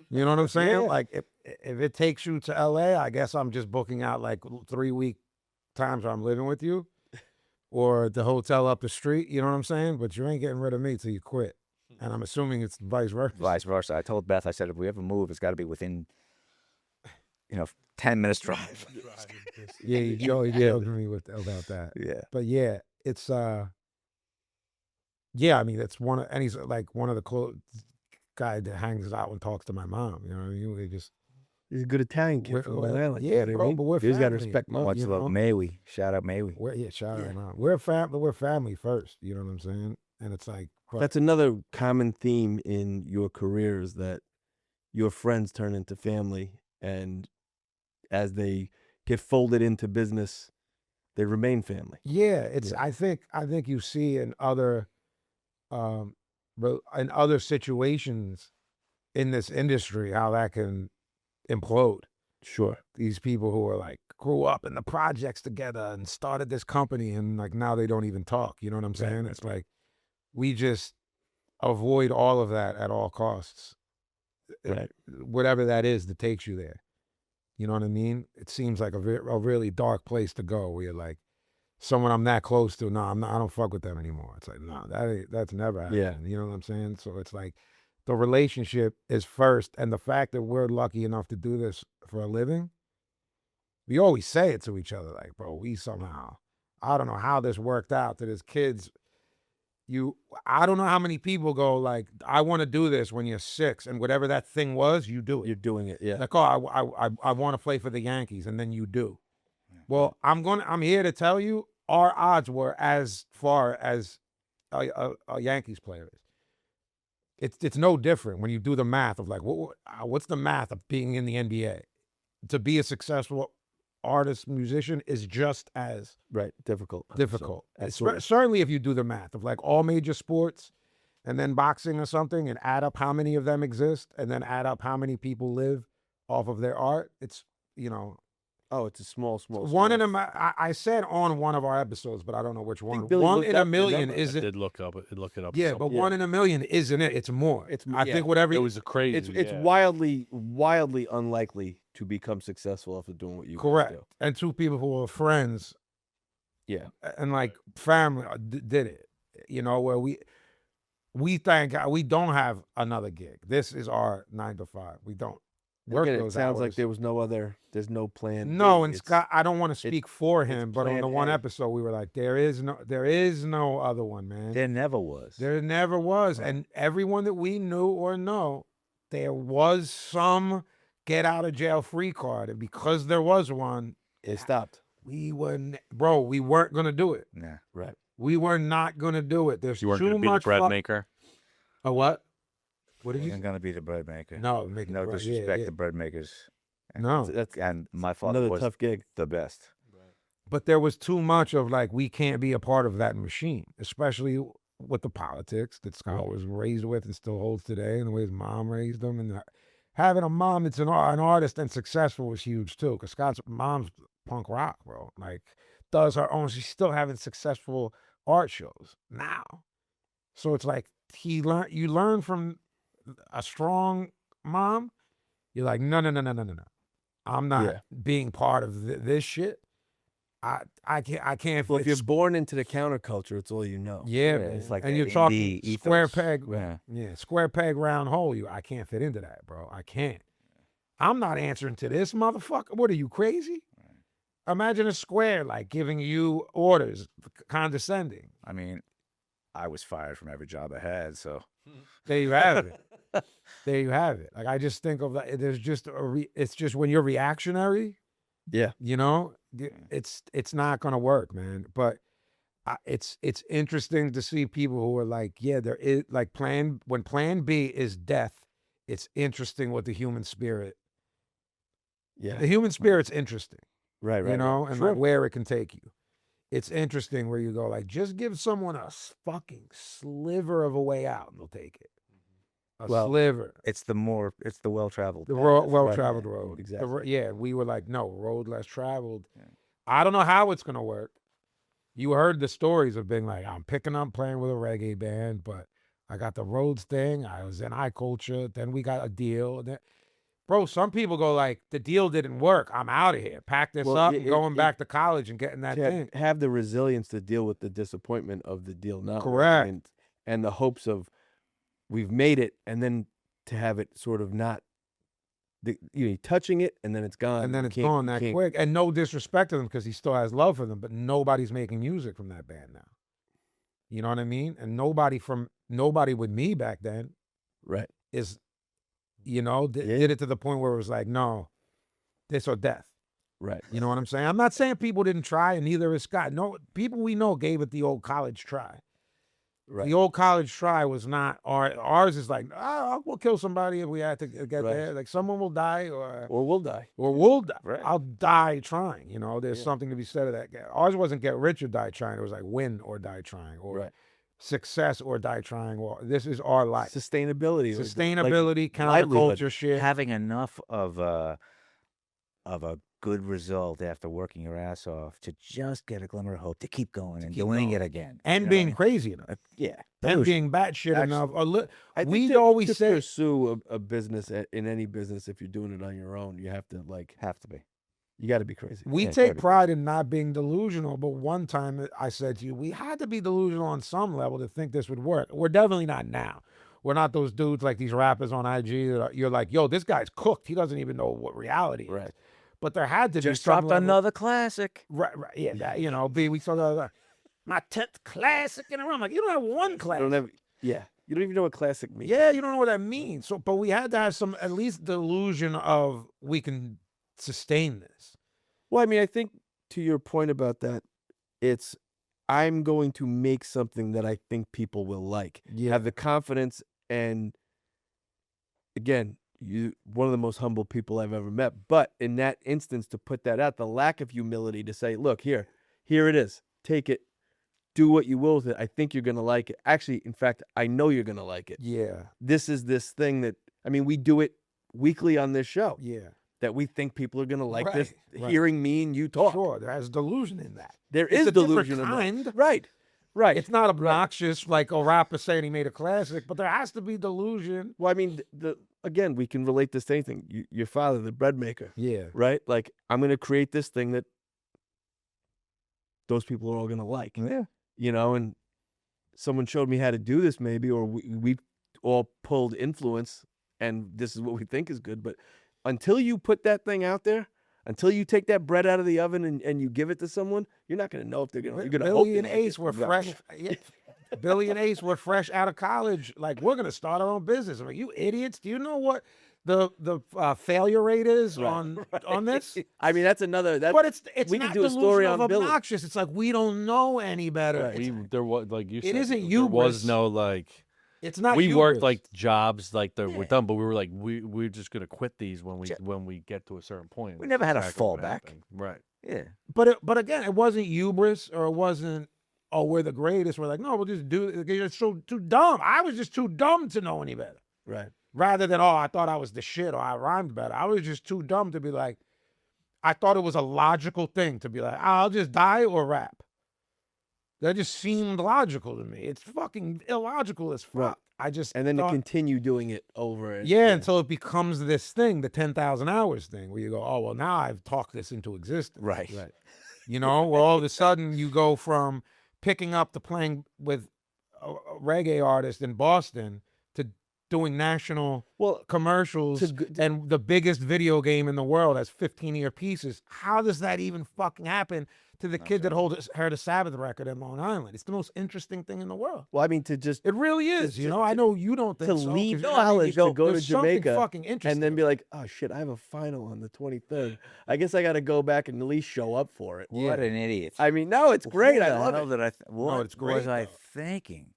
You know what I'm saying? Yeah. Like if it takes you to LA, I guess I'm just booking out like 3-week times where I'm living with you, or the hotel up the street. You know what I'm saying? But you ain't getting rid of me till you quit. And I'm assuming it's vice versa. Vice versa. I told Beth, I said, if we ever move, it's got to be within, 10 minutes drive. Yeah, you always joked with me about that. Yeah. But yeah, it's yeah, I mean, it's and he's like one of the close guy that hangs out and talks to my mom. You know what I mean? We just He's a good Italian kid from Long Island. yeah, you know what bro, I mean? but we're You just got to family. respect mom. What's you love? know? Maui. Shout out Maui. Shout out mom. We're family first. You know what I'm saying? And it's like That's another common theme in your career is that your friends turn into family, and as they get folded into business, they remain family. yeah, it's I think you see in other situations in this industry how that can implode. Sure. These people who are like grew up in the projects together and started this company and like now they don't even talk. You know what I'm saying? It's like we just avoid all of that at all costs. Right. Whatever that is that takes you there. You know what I mean? It seems like a really dark place to go where you're like, someone I'm that close to, no, I don't fuck with them anymore. It's like, no, that's never happened. Yeah. You know what I'm saying? So it's like the relationship is first, and the fact that we're lucky enough to do this for a living, we always say it to each other, like, bro, we somehow, I don't know how this worked out that as kids, I don't know how many people go like, I want to do this when you're 6, and whatever that thing was, you do it. You're doing it, yeah. Like, oh, I want to play for the Yankees, and then you do. Well, I'm here to tell you, our odds were as far as a Yankees player is. It's no different when you do the math of like, what's the math of being in the NBA? To be a successful artist, musician is just as difficult. difficult. So, absolutely. Certainly if you do the math of like all major sports and then boxing or something and add up how many of them exist and then add up how many people live off of their art, it's, Oh, it's a small. one in a I said on one of our episodes, but I don't know which one. Billy One looked in a up the million number. isn't. Did look it up. Yeah, but 1 in a million isn't it? It's more. I think whatever. It was a crazy. It's wildly unlikely to become successful after doing what you correct. do. And 2 people who are friends. Yeah. And like family did it. Where we thank God we don't have another gig. This is our 9 to 5. We don't. Again, it sounds like there's no plan. No, B. and Scott, I don't want to speak for him, but on plan the one A. episode we were like, there is no other one, man. There never was. There never was. And everyone that we knew or know, there was some get out of jail free card. And because there was one, It stopped. we weren't going to do it. Yeah. Right. We were not gonna do it. There's You weren't too going to be the much bread fuck- maker. A what? What did you? I'm gonna be the bread maker. No, making No bread. disrespect Yeah. to bread makers. No, That's And my father another was tough gig. the best. but there was too much of like we can't be a part of that machine, especially with the politics that Scott was raised with and still holds today, and the way his mom raised him, and having a mom that's an artist and successful was huge too. Because Scott's mom's punk rock, bro. Like does her own. She's still having successful art shows now. So it's like you learn from a strong mom. You're like, no. I'm not Yeah. being part of this shit. I can't. Well, if you're it's- born into the counterculture, it's all you know. yeah, Yeah, man. it's like and that you're talking indie square ethos. peg, Yeah. square peg, round hole. I can't fit into that, bro. I can't. I'm not answering to this motherfucker. What are you crazy? Imagine a square like giving you orders, condescending. I mean, I was fired from every job I had, so There you have it. There you have it. Like I just think of that. There's just it's just when you're reactionary, Yeah. you know, it's not gonna work, man. But it's interesting to see people who are like, yeah, there is like when plan B is death. It's interesting what the human spirit. Yeah. The human spirit's interesting, Right. Right. you know, right. and Sure. like where it can take you. It's interesting where you go like, just give someone a fucking sliver of a way out, and they'll take it. A Well, sliver. it's the well traveled. The Right. well-traveled road. Exactly. Yeah, we were like, no, road less traveled. Yeah. I don't know how it's going to work. You heard the stories of being like, I'm picking up playing with a reggae band, but I got the roads thing. I was in high culture. Then we got a deal. Bro, some people go like, the deal didn't work. I'm out of here. Pack this Well, up it- and going it- back to college and getting that To thing. have the resilience to deal with the disappointment of the deal not Correct. working and the hopes of we've made it, and then to have it sort of not touching it and then it's gone. And then You it's can't- gone you that can't- quick. And no disrespect to them because he still has love for them, but nobody's making music from that band now. You know what I mean? And nobody with me back then Right. is, you know, Yeah. did it to the point where it was like, no, this or death. Right. You know what I'm saying? I'm not saying people didn't try, and neither is Scott. No, people we know gave it the old college try. Right. The old college try was not ours. Is like, we'll kill somebody if we had to get Right. there. Like someone will die, Or we'll die. we'll die. Right. I'll die trying. You know, there's Yeah. something to be said of that. Ours wasn't get rich or die trying. It was like win or die trying, or Right. success or die trying. Or this is our life. Sustainability. or like Sustainability, livelihood. counterculture shit. Having enough of a good result after working your ass off to just get a glimmer of hope to keep going and keep doing going. it again. And You know being what crazy enough. I mean? Yeah. And Delusion. being batshit enough. I think We to- always to say, pursue a business in any business, if you're doing it on your own, you have to Have to be. you got to be crazy. we Yeah, take gotta be pride in not being delusional. But one time I said to you, we had to be delusional on some level to think this would work. We're definitely not now. We're not those dudes like these rappers on IG that you're like, yo, this guy's cooked. He doesn't even know what reality is. Right. But there had to be Just some dropped level- another classic. Right, yeah, that, you know, we saw that. My 10th classic in a row. I'm like, you don't have one You classic. don't have, yeah. You don't even know what classic means. Yeah, you don't know what that means. So, but we had to have some at least delusion of we can sustain this. Well, I mean, I think to your point about that, it's I'm going to make something that I think people will like. Yeah. Have the confidence, and again, you one of the most humble people I've ever met. But in that instance, to put that out, the lack of humility to say, look, here it is. Take it. Do what you will with it. I think you're gonna like it. Actually, in fact, I know you're gonna like it. Yeah, This is this thing that we do it weekly on this show. yeah. That we think people are gonna like this. right. Hearing me and you talk. Sure, there has delusion in that. There It's is a different delusion in that. kind. Right. Right. It's not obnoxious like a rapper saying he made a classic, but there has to be delusion. Well, I mean, again, we can relate this to anything. Your father, the bread maker, Yeah, right? Like, I'm going to create this thing that those people are all going to like, Yeah. you know? And someone showed me how to do this, maybe, or we all pulled influence, and this is what we think is good. But until you put that thing out there, until you take that bread out of the oven and you give it to someone, you're not going to know if they're going to. You're going to hope Billy they and like Ace it. were fresh. Yeah. Billy and Ace were fresh out of college. Like, we're gonna start our own business. I'm like, you idiots! Do you know what the failure rate is Right. on this. I mean, that's another. That's But it's we could not do a story delusional on Billy. obnoxious. It's like we don't know any better. Right. It's, There was, like you said, isn't there hubris. was no like. it's not. We worked hubris. like jobs like that were Yeah. done, but we were like we're just gonna quit these when we get to a certain point. We That's never had a exactly what fallback. happened. Right. Yeah. But again, it wasn't hubris, or it wasn't. Oh, we're the greatest. We're like, no, we'll just do it. You're so too dumb. I was just too dumb to know any better. Right. Rather than, oh, I thought I was the shit or I rhymed better. I was just too dumb to be like, I thought it was a logical thing to be like, I'll just die or rap. That just seemed logical to me. It's fucking illogical as fuck. Right. I just And then to thought, continue doing it over. And, yeah, until it becomes this thing, the 10,000 hours thing, where you go, oh, well, now I've talked this into existence. Right. Right. You know, where all of a sudden you go from picking up to playing with a reggae artist in Boston to doing national Well, commercials and the biggest video game in the world has 15-year pieces. How does that even fucking happen to the kid that heard a Sabbath record in Long Island? It's the most interesting thing in the world. well, I mean, to just It really is. You know, I know you don't think to so, leave 'cause college to go to there's something Jamaica fucking interesting. and then be like, oh shit, I have a final on the 23rd. I guess I got to go back and at least show up for it. What an idiot. I mean, no, it's great. I love it. Did I what it's great, was I though. thinking?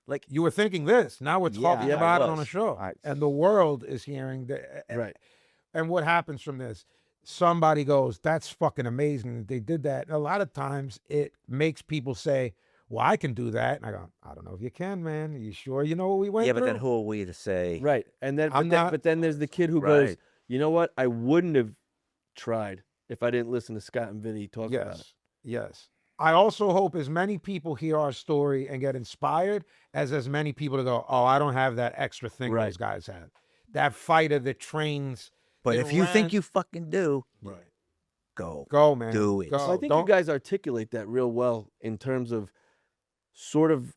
Like, You were thinking this. Now we're talking Yeah, about I it on a was. show. I- And the world is hearing that. Right. And what happens from this? Somebody goes, that's fucking amazing that they did that. And a lot of times it makes people say, well, I can do that. And I go, I don't know if you can, man. Are you sure you know what we went yeah, through? but then who are we to say? Right. And then, I'm but then, not- but then there's the kid who goes, Right. you know what? I wouldn't have tried if I didn't listen to Scott and Vinny talk about it. Yes, yes. I also hope as many people hear our story and get inspired as many people to go, oh, I don't have that extra thing Right. those guys have. That fighter that trains. But that if you think ran- you fucking do, Right. go. Go, man. Do it. Go. So I think Don't- you guys articulate that real well in terms of sort of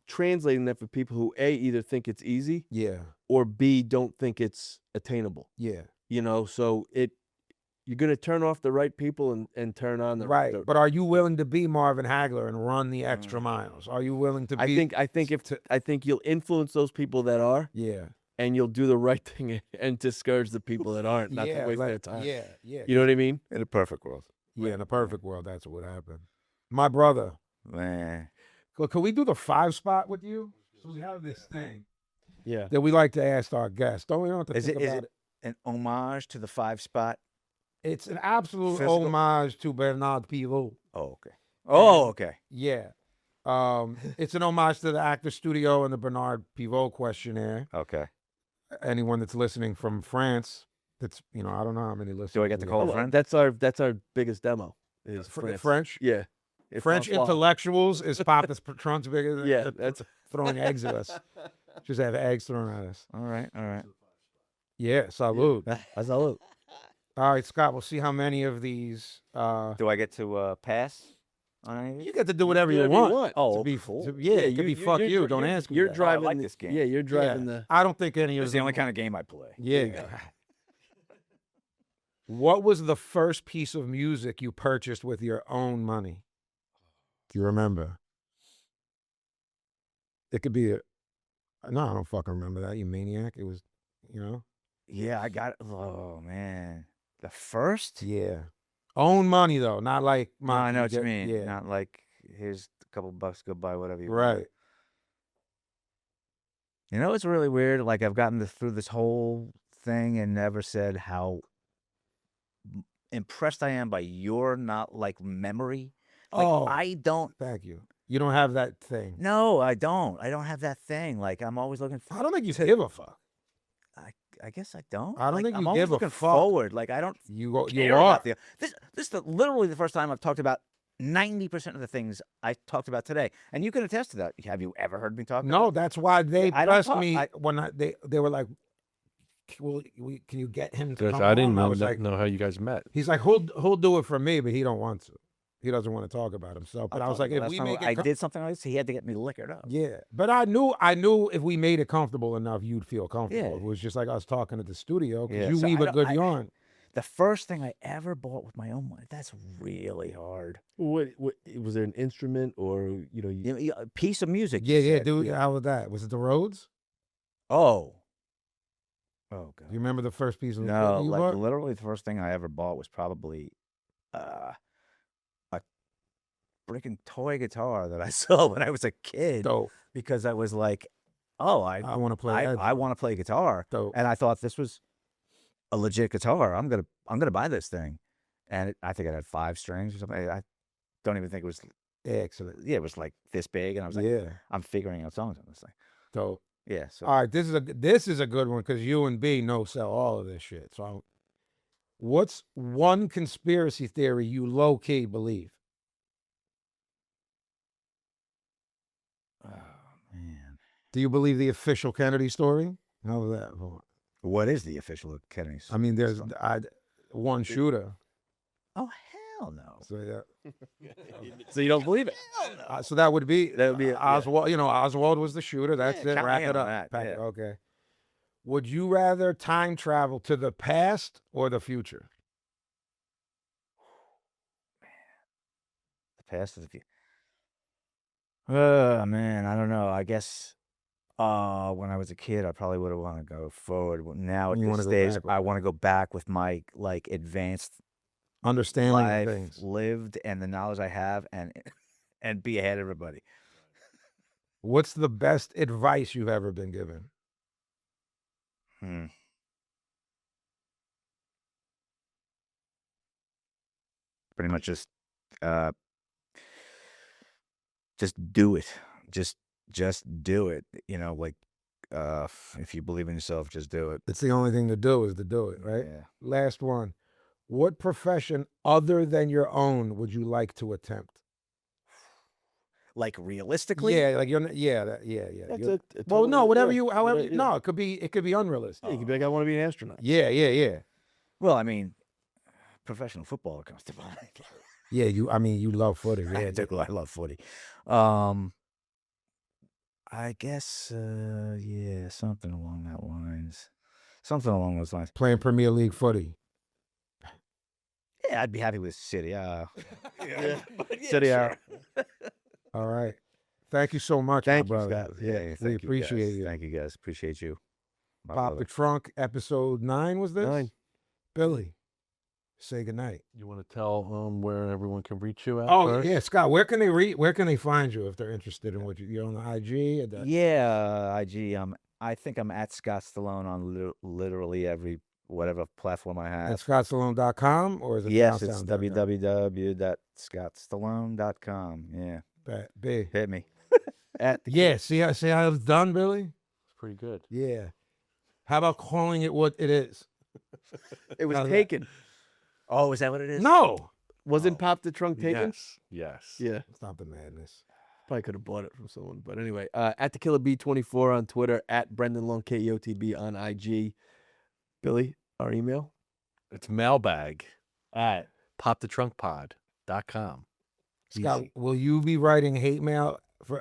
translating that for people who A, either think it's easy Yeah, or B, don't think it's attainable. yeah. You know, so you're going to turn off the right people and turn on the Right. the- But are you willing to be Marvin Hagler and run the extra miles? Are you willing to be? I think you'll influence those people that are, Yeah. and you'll do the right thing and discourage the people that aren't, not yeah, to waste like- their time. Yeah, yeah. You know what I mean? In a perfect world. Yeah, in a perfect world, that's what would happen. My brother, Man. could we do the 5 spot with you? So we have this thing Yeah. that we like to ask our guests. Don't we? Don't have to Is think it about it. an homage to the 5 spot? It's an absolute Physical- homage to Bernard Pivot. Oh, okay. Oh, okay. Yeah. It's an homage to the Actor Studio and the Bernard Pivot questionnaire. Okay. Anyone that's listening from France, that's I don't know how many listeners. I get to we call have. a friend? That's our biggest demo. Is France. French? Yeah. If French not- intellectuals is Papa Trump's bigger than Yeah, that's throwing eggs at us. Just have eggs thrown at us. All right. All right. Yeah, salute. that's all. All right, Scott, we'll see how many of these. Do I get to pass on any of You these? get to do whatever you Whatever you want. want. Oh, to be, cool. yeah, it could be fuck you. Don't ask me. You're that. driving like the- this game. Yeah, you're driving Yeah. the. I don't think any of It's the them- only kind of game I play. Yeah. What was the first piece of music you purchased with your own money? Do you remember? It could be no, I don't fucking remember that, you maniac. It was, Yeah, I got it. Oh, man. The first? yeah. Own money though, not like No, I know what you get- mean. Yeah. Not like, here's a couple bucks, go buy whatever you want. Right. You know, it's really weird. Like, I've gotten through this whole thing and never said how impressed I am by your memory. Like, Oh. I don't. Thank you. You don't have that thing. No, I don't. I don't have that thing. Like, I'm always looking for. I don't think you give a fuck. I guess I don't. I don't Like, think I'm you always give a looking fuck. forward. Like, I don't You go. care You are. about this is literally the first time I've talked about 90% of the things I talked about today, and you can attest to that. Have you ever heard me talk? No, about that's why they I don't pressed talk- me I- when they were like, "Well, can you get him to Yes, come I didn't on?" know was like, know how you guys met. he's like, he'll do it for me, but he don't want to. He doesn't want to talk about himself. But I was like, if last we time make I it, did something like this, he had to get me liquored up. yeah. But I knew if we made it comfortable enough, you'd feel comfortable. Yeah. It was just like us talking at the studio because Yeah. you So weave I a don't- good I- yarn. The first thing I ever bought with my own money, that's really hard. What was there an instrument or A piece of music. Yeah, you yeah, said. dude. How was that? Was it the Rhodes? Oh. Oh Do god. you remember the first piece of No, equipment you like bought? literally the first thing I ever bought was probably a freaking toy guitar that I saw when I was a kid Dope. because I was like, oh, I want to play. I want to play guitar, Dope. and I thought this was a legit guitar. I'm gonna buy this thing, and I think it had 5 strings or something. I don't even think it was. Excellent. Yeah, it was like this big, and I was like, Yeah. I'm figuring out songs on this thing. Dope. Yeah. So All right, this is a good one because you and B sell all of this shit. So, what's one conspiracy theory you low key believe? oh man, Do you believe the official Kennedy story? How's that? what is the official Kennedy? I mean, there's song? one shooter. Oh hell no. So yeah. So you don't believe it? So that would be yeah. Oswald. You know, Oswald was the shooter. That's Yeah, it. count Wrap me it in on up. that, Pack yeah. it. Okay. Would you rather time travel to the past or the future? The past is the future. Man, I don't know. I guess when I was a kid, I probably would have wanted to go forward. Now at You wanna this go stage, backward. I want to go back with my like advanced Understanding of life things. lived and the knowledge I have, and be ahead of everybody. What's the best advice you've ever been given? Hmm. Pretty much just do it. Just do it. You know, like if you believe in yourself, just do it. It's the only thing to do is to do it, right? Yeah. Last one. What profession other than your own would you like to attempt? Like realistically, Yeah, like you're. Yeah, yeah. That's You're- a well, no, total- whatever yeah, you, however. yeah. No, it could be unrealistic. Yeah, you could be like, I want to be an astronaut. Yeah. Well, I mean, professional footballer comes to mind. Yeah, you love footy. I Yeah, do. I love footy. I guess, yeah, something along that lines. Something along those lines. playing Premier League footy. Yeah, I'd be happy with City. City sure. hour. All right. Thank you so much, Thank my you, brother. Scott. Yeah, Yeah. thank we you, appreciate guys. you. Thank you, guys. Appreciate you. My Pop brother. the Trunk, episode 9 was this? 9. Billy, say goodnight. You want to tell where everyone can reach you at? Oh first? yeah, Scott. Where can they find you if they're interested in what you're on the IG? Or the, Yeah, IG. I think I'm at Scott Stallone on literally every whatever platform I have. at ScottStallone.com or is it Yes, it's SoundSound.com? www.scottsstallone.com. Yeah, B. hit me. At the Yeah, see how it's done, Billy? It's pretty good. Yeah. How about calling it what it is? It was How's that? taken. Oh, is that what it is? No. Wasn't Pop the Trunk taken? Yes. Yeah. Stop the madness. Probably could have bought it from someone. But anyway, at the Killer B24 on Twitter, at Brendan Long KEOTB on IG. Billy, our email. It's mailbag at popthetrunkpod.com. Scott, Easy. will you be writing hate mail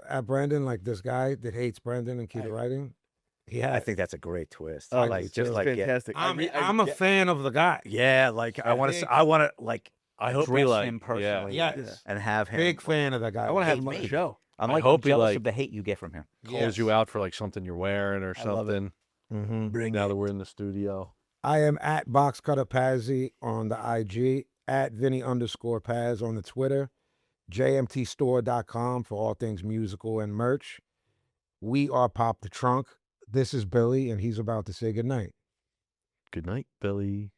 at Brendan like this guy that hates Brendan and keep it writing? He has. I think that's a great twist. Oh, like it's just like get, fantastic. I'm a fan of the guy. yeah, like I want to. I want to like. I hope dress he like him personally. Yes. and have him. Big fan of the guy. I want to have hate him on me. the show. I'm I like hope he, jealous like- of the hate you get from him. calls you out for like something you're wearing or I love it. something. Mm-hmm. Bring Now it. that we're in the studio. I am at BoxcutterPazzi on the IG, at Vinny_Paz on the Twitter, jmtstore.com for all things musical and merch. We are Pop the Trunk. This is Billy, and he's about to say goodnight. Good night, Billy.